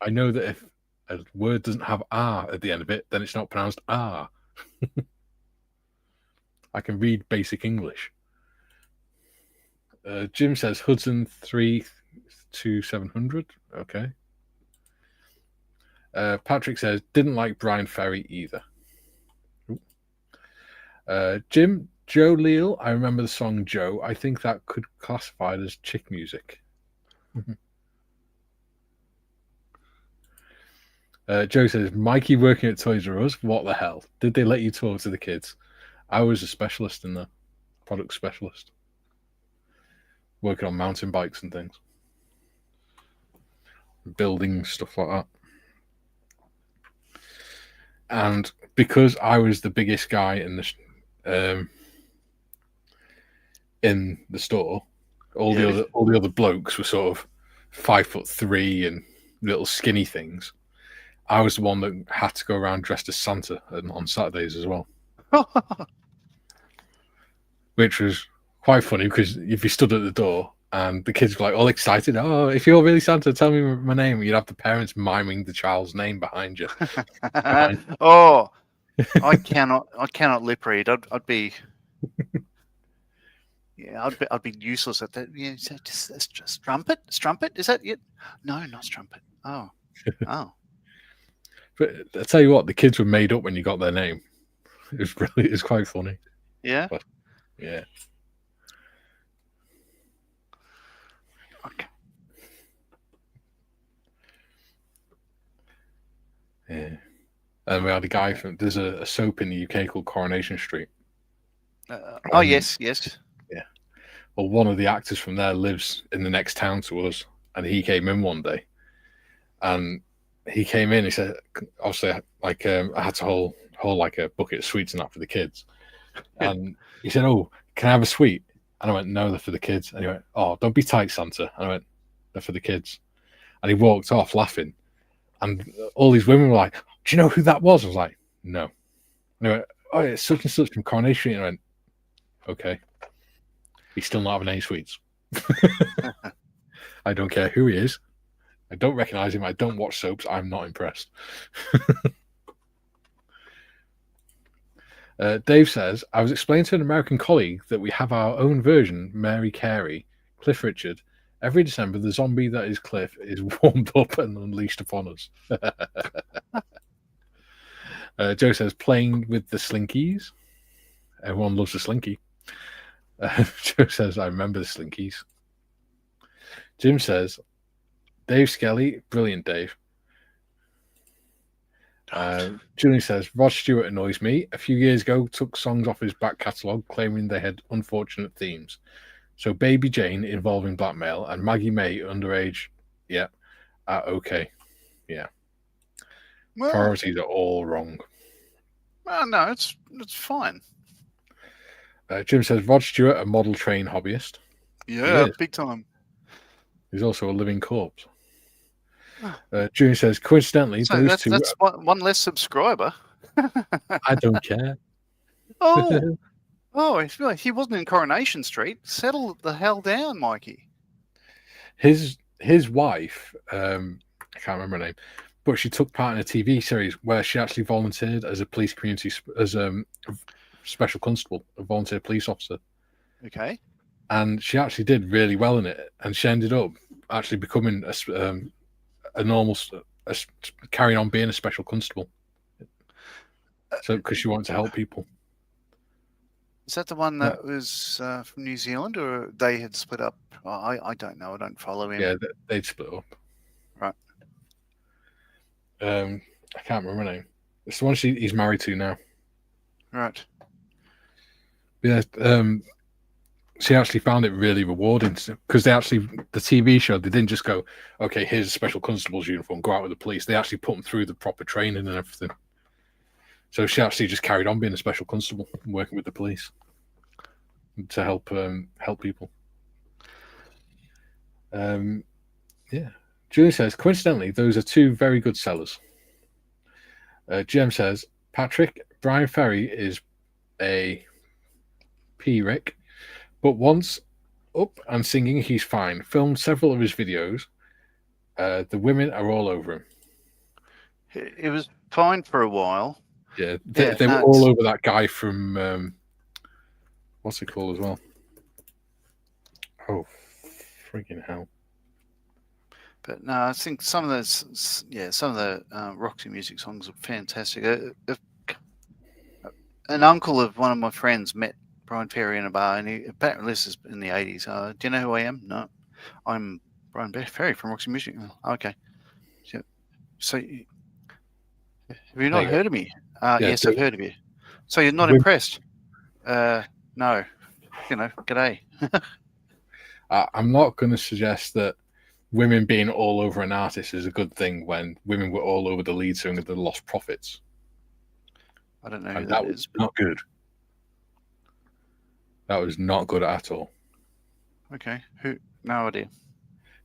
I know that if a word doesn't have R at the end of it, then it's not pronounced R. I can read basic English. Jim says Hudson 32700. Okay. Patrick says didn't like Brian Ferry either. Jim, Joe Leal, I remember the song Joe. I think that could classify it as chick music. Joe says, Mikey working at Toys R Us? What the hell? Did they let you talk to the kids? I was a specialist in there, product specialist, working on mountain bikes and things, building stuff like that. And because I was the biggest guy in the store, all the other blokes were sort of 5'3" and little skinny things. I was the one that had to go around dressed as Santa on Saturdays as well. Which was quite funny because if you stood at the door and the kids were like all excited, oh, if you're really Santa, tell me my name. You'd have the parents miming the child's name behind you. Oh, I cannot lip read. I'd be, yeah, I'd be useless at that. Yeah, just strumpet. Is that it? No, not strumpet. Oh. But I tell you what, the kids were made up when you got their name. It was quite funny. Yeah. But, yeah. Okay. Yeah. And we had a guy from. There's a soap in the UK called Coronation Street. Yes. Yeah. Well, one of the actors from there lives in the next town to us, and he came in one day, and he came in. He said, obviously, like I had to hold like a bucket of sweets and that for the kids, and he said, "Oh, can I have a sweet?" And I went, "No, they're for the kids." And he went, "Oh, don't be tight, Santa." And I went, "They're for the kids." And he walked off laughing, and all these women were like, "Do you know who that was?" I was like, "No." And he went, "Oh, it's such and such from Coronation Street." And I went, "Okay." He's still not having any sweets. I don't care who he is. I don't recognize him. I don't watch soaps. I'm not impressed. Dave says, I was explaining to an American colleague that we have our own version, Mary Carey, Cliff Richard. Every December, the zombie that is Cliff is warmed up and unleashed upon us. Joe says, playing with the Slinkies. Everyone loves the Slinky. Joe says, I remember the Slinkies. Jim says, Dave Skelly, brilliant, Dave. Julie says, Rod Stewart annoys me. A few years ago, took songs off his back catalogue, claiming they had unfortunate themes. So Baby Jane involving blackmail and Maggie May underage. Yeah. Okay. Yeah. Well, priorities are all wrong. Well, no, it's fine. Jim says, Rod Stewart, a model train hobbyist. Yeah, big time. He's also a living corpse. Junior says, coincidentally, so those two... That's one less subscriber. I don't care. He wasn't in Coronation Street. Settle the hell down, Mikey. His wife, I can't remember her name, but she took part in a TV series where she actually volunteered as a police community, as a special constable, a volunteer police officer. Okay. And she actually did really well in it, and she ended up actually becoming a normal, carrying on being a special constable. So, because she wanted to help people. Is that the one that was from New Zealand, or they had split up? I don't know. I don't follow him. Yeah, they'd split up. Right. I can't remember her name. It's the one he's married to now. Right. Yeah. She actually found it really rewarding because the TV show, they didn't just go, okay, here's a special constable's uniform, go out with the police. They actually put them through the proper training and everything. So she actually just carried on being a special constable and working with the police to help people. Yeah. Julie says, coincidentally, those are two very good sellers. Jem says, Patrick, Brian Ferry is a P-Rick, but once up and singing, he's fine. Filmed several of his videos. The women are all over him. It was fine for a while. Yeah, they were all over that guy from what's it called as well? Oh, freaking hell! But no, I think some of the Roxy Music songs are fantastic. An uncle of one of my friends met Brian Ferry in a bar, and apparently this is in the 80s. Do you know who I am? No, I'm Brian Ferry from Roxy Music. Oh, okay. So have you not heard of me? Yes, I've heard of you. So you're not impressed? No. G'day. I'm not going to suggest that women being all over an artist is a good thing when women were all over the lead singer of the Lost Prophets. I don't know who that is. Not good. That was not good at all. Okay. Who? No idea.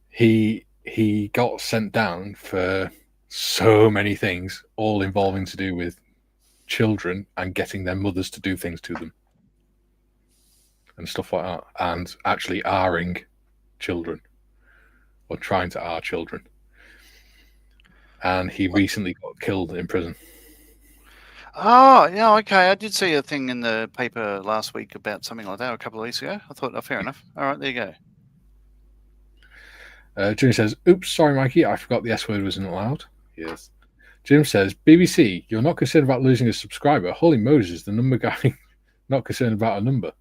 He got sent down for so many things, all involving to do with children and getting their mothers to do things to them and stuff like that, and actually R-ing children or trying to R children. And he recently got killed in prison. Oh, yeah, okay. I did see a thing in the paper last week about something like that, or a couple of weeks ago. I thought, fair enough. All right, there you go. Jim says, oops, sorry, Mikey, I forgot the S word wasn't allowed. Yes. Jim says, BBC, you're not concerned about losing a subscriber. Holy Moses, the number guy not concerned about a number.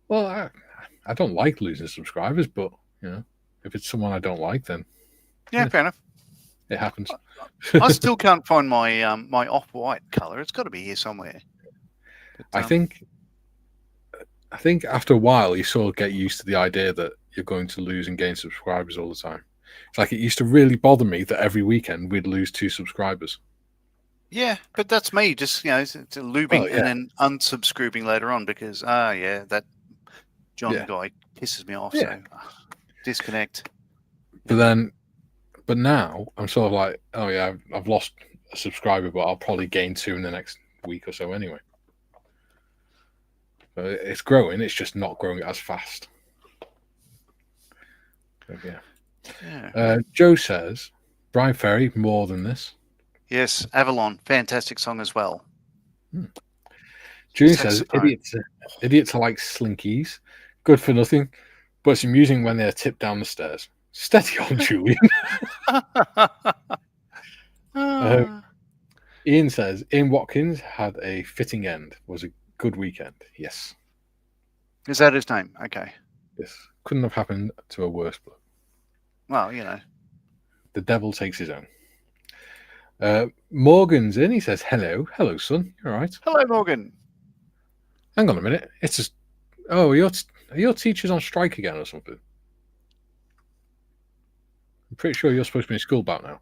Well, I don't like losing subscribers, but, if it's someone I don't like, then... Yeah, fair enough. It happens. I still can't find my my off-white color. It's got to be here somewhere. But, I think after a while you sort of get used to the idea that you're going to lose and gain subscribers all the time. It's like it used to really bother me that every weekend we'd lose 2 subscribers. Yeah, but that's me just it's looping and then unsubscribing later on because that John guy pisses me off. So disconnect. But now I'm sort of like, oh yeah, I've lost a subscriber, but I'll probably gain 2 in the next week or so anyway. So it's growing, it's just not growing as fast. But Joe says, Brian Ferry, more than this. Yes, Avalon, fantastic song as well. Julian says, idiots are like slinkies, good for nothing, but it's amusing when they're tipped down the stairs. Steady on, Julian. Ian says, Ian Watkins had a fitting end. Was a good weekend. Yes. Is that his name? Okay. Yes. Couldn't have happened to a worse bloke. Well, The devil takes his own. Morgan's in. He says, hello. Hello, son. You all right? Hello, Morgan. Hang on a minute. It's just... Oh, are your teachers on strike again or something? I'm pretty sure you're supposed to be in school about now.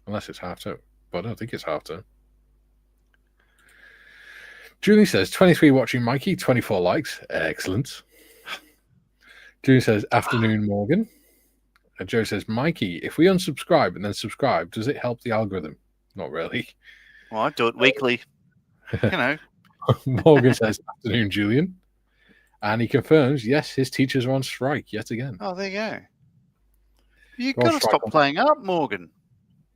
Unless it's half term. But I don't think it's half term. Julie says, 23 watching Mikey, 24 likes. Excellent. Julie says, afternoon, Morgan. And Joe says, Mikey, if we unsubscribe and then subscribe, does it help the algorithm? Not really. Well, I do it weekly. Morgan says, afternoon, Julian. And he confirms, yes, his teachers are on strike yet again. Oh, there you go. You've got to stop playing up, Morgan.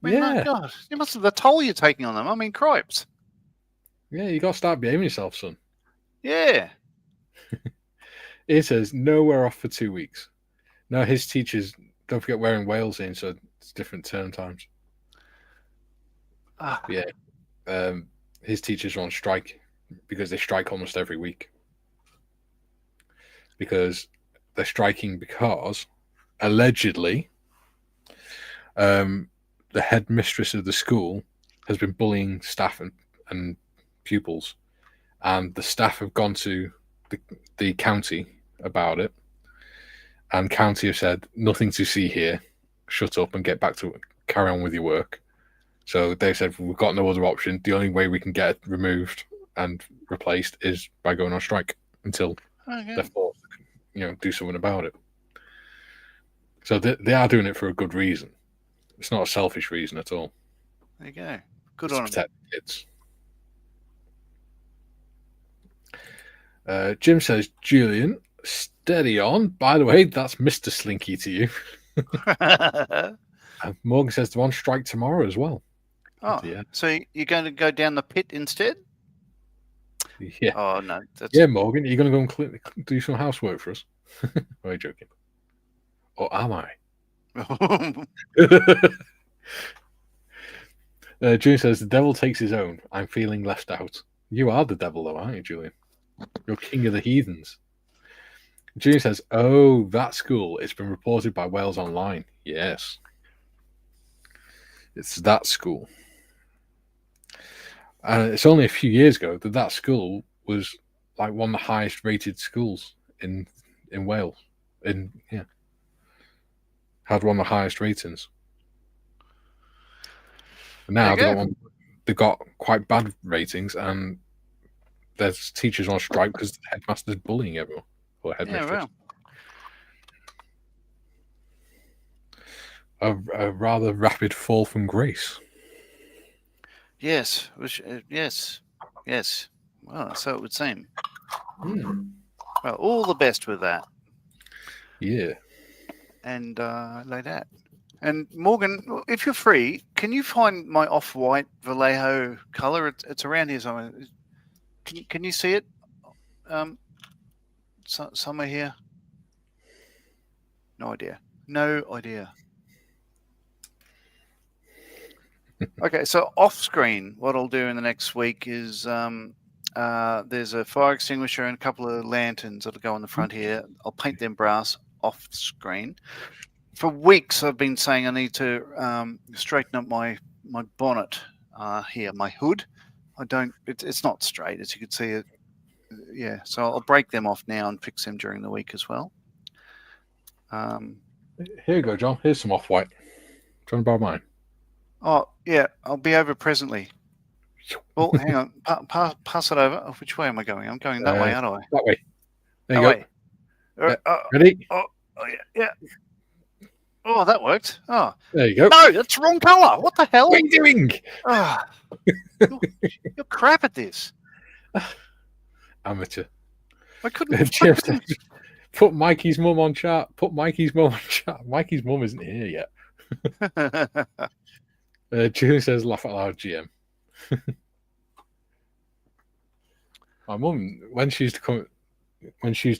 My God, you must have the toll you're taking on them. I mean, cripes. Yeah, you got to start behaving yourself, son. Yeah. It says, no, we're off for 2 weeks. No, his teachers, don't forget we're in Wales in, so it's different term times. His teachers are on strike because they strike almost every week. Because they're striking because, allegedly, the headmistress of the school has been bullying staff and pupils, and the staff have gone to the county about it, and county have said, nothing to see here, shut up and get back to carry on with your work. So they said, we've got no other option. The only way we can get it removed and replaced is by going on strike until they're forced to do something about it. So they are doing it for a good reason. It's not a selfish reason at all. There you go. Good to on him. protect the kids. Jim says, Julian, steady on. By the way, that's Mr. Slinky to you. Morgan says they're on strike tomorrow as well. Oh, yeah. So you're going to go down the pit instead? Yeah. Oh, no. Yeah, Morgan, you're going to go and do some housework for us? Am I joking? Or am I? June says, the devil takes his own. I'm feeling left out. You are the devil, though, aren't you, Julian? You're king of the heathens. June says, oh, that school. It's been reported by Wales Online. Yes. It's that school. And it's only a few years ago that school was like one of the highest rated schools in Wales. Had one of the highest ratings. And now they got quite bad ratings, and there's teachers on strike because the headmaster's bullying everyone, or headmistress. Yeah, a rather rapid fall from grace. Yes. Yes. Well, so it would seem. Well, all the best with that. Yeah. And like that. And Morgan, if you're free, can you find my off-white Vallejo color? It's around here somewhere. Can you see it? Somewhere here. No idea. Okay, so off screen, what I'll do in the next week is there's a fire extinguisher and a couple of lanterns that'll go on the front here. I'll paint them brass off screen. For weeks, I've been saying I need to straighten up my bonnet here, my hood. It's not straight, as you can see it. Yeah, so I'll break them off now and fix them during the week as well. Here you go, John. Here's some off-white. Do you want to borrow mine? Oh, yeah, I'll be over presently. Well, hang on. Pass it over. Oh, which way am I going? I'm going that way, aren't I? That way. There you go. Ready? Oh, yeah. Oh, that worked. Oh, there you go. No, that's the wrong colour. What the hell? What are you doing? Oh, you're crap at this. Amateur. I couldn't. Put Mikey's mum on chat. Mikey's mum isn't here yet. June says, laugh out loud, GM. My mum, when she used to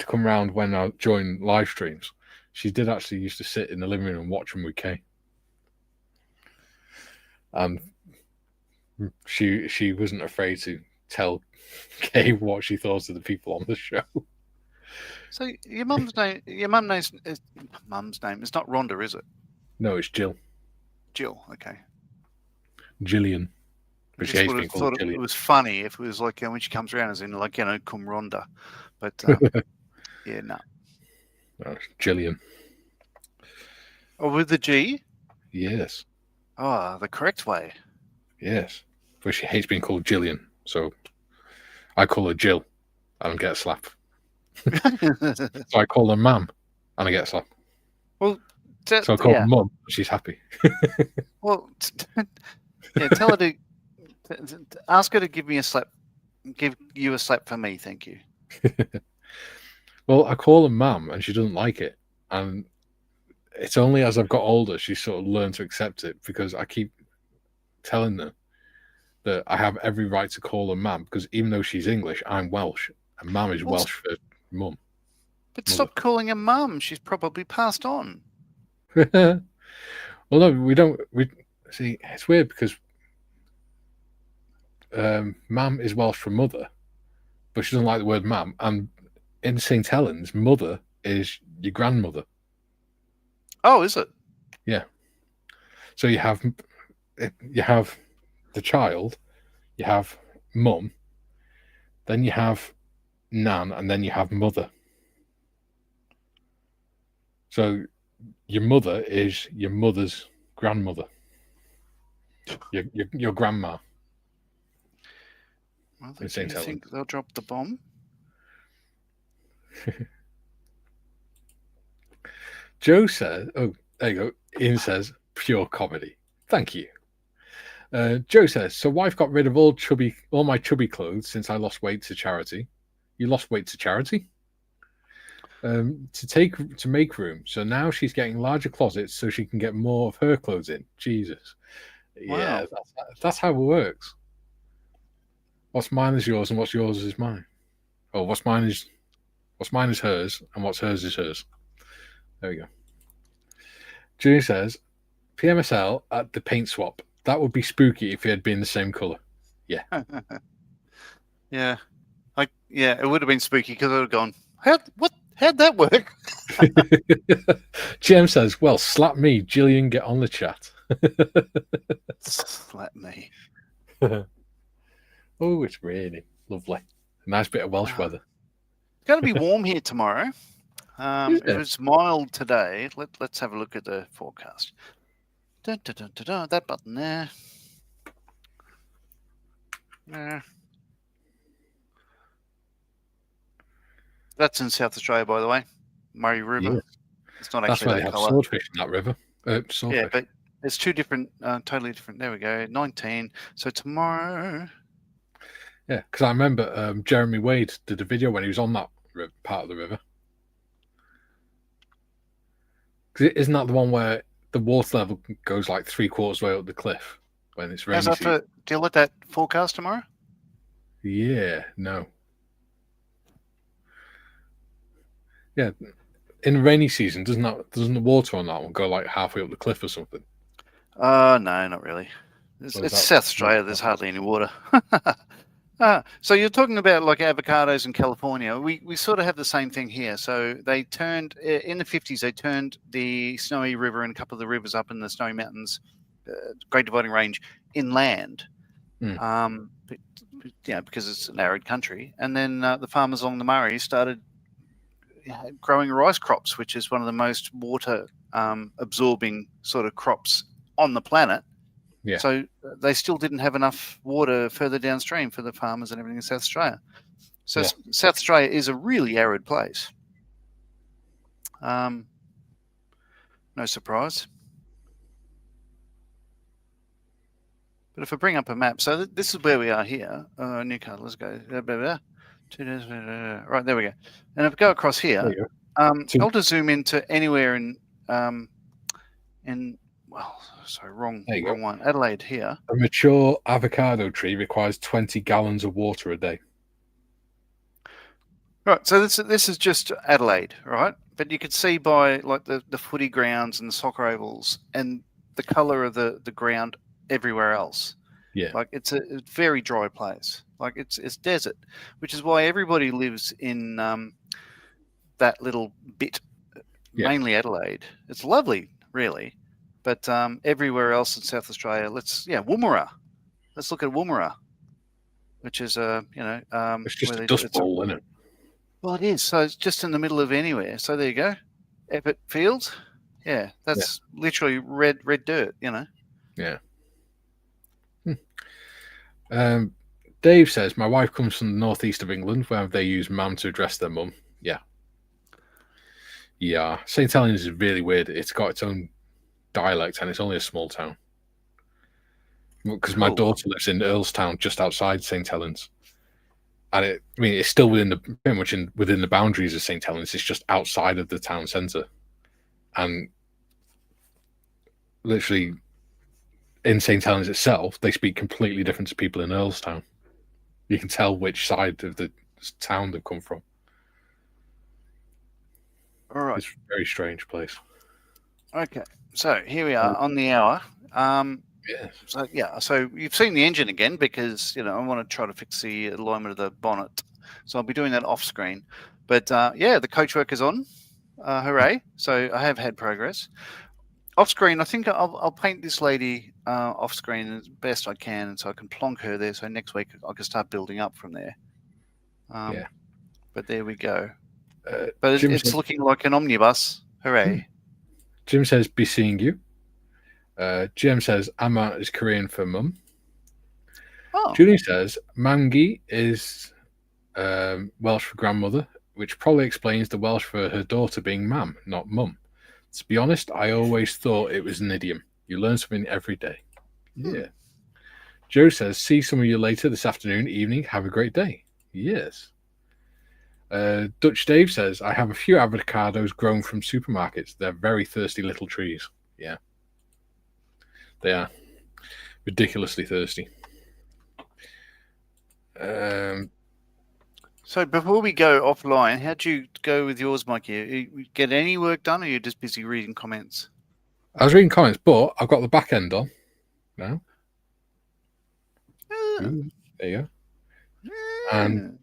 come round when I joined live streams, she did actually used to sit in the living room and watch them with Kay. And she wasn't afraid to tell Kay what she thought of the people on the show. So your mum's name is not Rhonda, is it? No, it's Jill. Jill, okay. Jillian. But she hates being called Jillian. It was funny if it was like when she comes around as in like, come Rhonda. But yeah, no. No, it's Jillian. Oh, with the G? Yes. Oh, the correct way. Yes. But she hates being called Jillian. So I call her Jill and I get a slap. So I call her Mam and I get a slap. Well, so I call her Mum. She's happy. Well, tell her to ask her to give me a slap. Give you a slap for me, thank you. Well, I call her Mam and she doesn't like it. And it's only as I've got older she sort of learned to accept it, because I keep telling her that I have every right to call her Mam, because even though she's English, I'm Welsh, and Mam is Welsh for mum. But stop calling her Mum. She's probably passed on. Well, no, we don't. We see. It's weird because Mam is Welsh for mother, but she doesn't like the word Mam. And in St. Helens, mother is your grandmother. Oh, is it? Yeah. So you have the child, you have mum, then you have nan, and then you have mother. So your mother is your mother's grandmother, your grandma. Well, do you think they'll drop the bomb? Joe says, oh, there you go. Ian says, pure comedy. Thank you. Joe says, so wife got rid of all my chubby clothes since I lost weight to charity. You lost weight to charity? To make room. So now she's getting larger closets so she can get more of her clothes in. Jesus. Yeah, Wow. that's how it works. What's mine is yours and what's yours is mine. Or what's mine is hers and what's hers is hers. There we go. Julie says, PMSL at the paint swap. That would be spooky if it had been the same color. Yeah. Yeah. It would have been spooky because I would have gone, how'd that work? GM says, well, slap me, Gillian, get on the chat. Slap me. Oh, it's really lovely. A nice bit of Welsh weather. It's going to be warm here tomorrow. It was mild today. Let's have a look at the forecast. That button there. That's in South Australia, by the way. Murray River. Yeah. It's not That's actually why they that have colour. swordfish in that river. Yeah, but it's two different, totally different. There we go. 19. So tomorrow. Yeah, because I remember Jeremy Wade did a video when he was on that part of the river. Isn't that the one where the water level goes like 3/4 way up the cliff when it's rainy season? Do you like that forecast tomorrow? Yeah, no. Yeah, in rainy season, doesn't the water on that one go like halfway up the cliff or something? No, not really. It's South Australia. There's hardly any water. So you're talking about like avocados in California. We sort of have the same thing here. So they turned in the 50s. They turned the Snowy River and a couple of the rivers up in the Snowy Mountains, Great Dividing Range, inland. Because it's an arid country. And then the farmers along the Murray started growing rice crops, which is one of the most water absorbing sort of crops on the planet. Yeah. So they still didn't have enough water further downstream for the farmers and everything in South Australia. So South Australia is a really arid place. No surprise. But if I bring up a map, so this is where we are here. Newcastle, let's go. 2 days. Right, there we go. And if I go across here, I'll just zoom into anywhere in wrong one. Adelaide here. A mature avocado tree requires 20 gallons of water a day. Right, so this is just Adelaide, right? But you could see by like the footy grounds and the soccer ovals and the colour of the ground everywhere else. Yeah. Like it's a very dry place. Like it's desert, which is why everybody lives in that little bit, mainly Adelaide. It's lovely, really. But everywhere else in South Australia, Woomera. Let's look at Woomera, which is it's just a dust bowl, isn't it? Well, it is. So it's just in the middle of anywhere. So there you go. Eppert Fields. Yeah, that's literally red dirt, Yeah. Dave says, my wife comes from the northeast of England where they use ma'am to address their mum. Yeah. St. Helens is really weird. It's got its own dialect and it's only a small town. Because my daughter lives in Earlstown, just outside St. Helens. And it's still pretty much within the boundaries of St. Helens. It's just outside of the town centre. And literally in St. Helens itself, they speak completely different to people in Earlstown. You can tell which side of the town they've come from. All right. It's a very strange place. Okay. So here we are on the hour. So you've seen the engine again because, I want to try to fix the alignment of the bonnet. So I'll be doing that off screen. But the coach work is on. Hooray. So I have had progress. Off screen, I think I'll paint this lady off screen as best I can, and so I can plonk her there. So next week I can start building up from there. But there we go. But it's looking like an omnibus. Hooray! Jim says, "Be seeing you." Jim says, "Amma is Korean for mum." Oh. Julie says, "Mangi is Welsh for grandmother, which probably explains the Welsh for her daughter being mam, not mum. To be honest, I always thought it was an idiom. You learn something every day." Yeah. Joe says, see some of you later this afternoon, evening. Have a great day. Yes. Dutch Dave says, I have a few avocados grown from supermarkets. They're very thirsty little trees. Yeah. They are. Ridiculously thirsty. So before we go offline, how'd you go with yours, Mikey? You get any work done, or you're just busy reading comments? I was reading comments, but I've got the back end on now. Ooh, there you go. And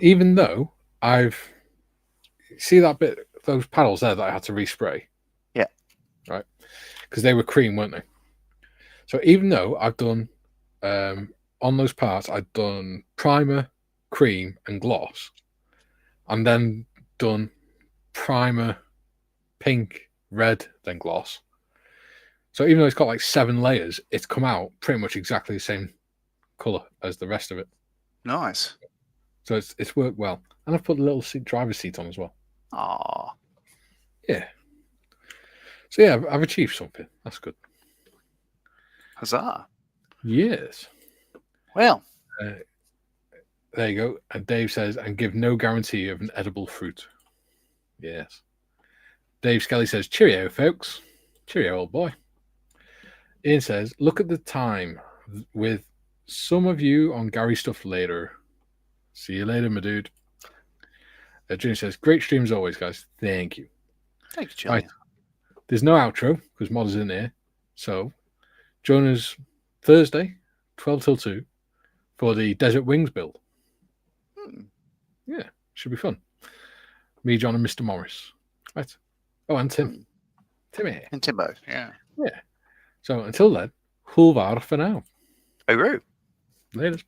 even though see that bit, those panels there that I had to respray? Yeah. Right. Because they were cream, weren't they? So even though I've done, on those parts, I've done primer, cream, and gloss, and then done primer, pink, red, then gloss. So even though it's got like 7 layers, it's come out pretty much exactly the same color as the rest of it. Nice. So it's worked well. And I've put the little driver's seat on as well. Aww. Yeah. So yeah, I've achieved something. That's good. Huzzah. Yes. Well. There you go. And Dave says, and give no guarantee of an edible fruit. Yes. Dave Skelly says, cheerio, folks. Cheerio, old boy. Ian says, look at the time with some of you on Gary stuff later. See you later, my dude. Junior says, great streams always, guys. Thank you. Thank you, Julian. Right. There's no outro because Mod is in there. So join us Thursday, 12 till 2 for the Desert Wings build. Yeah, should be fun. Me, John, and Mr. Morris. Right. Oh, and Tim. Timmy. And Timbo, yeah. Yeah. So until then, Hulvar for now. Hooroo. Later.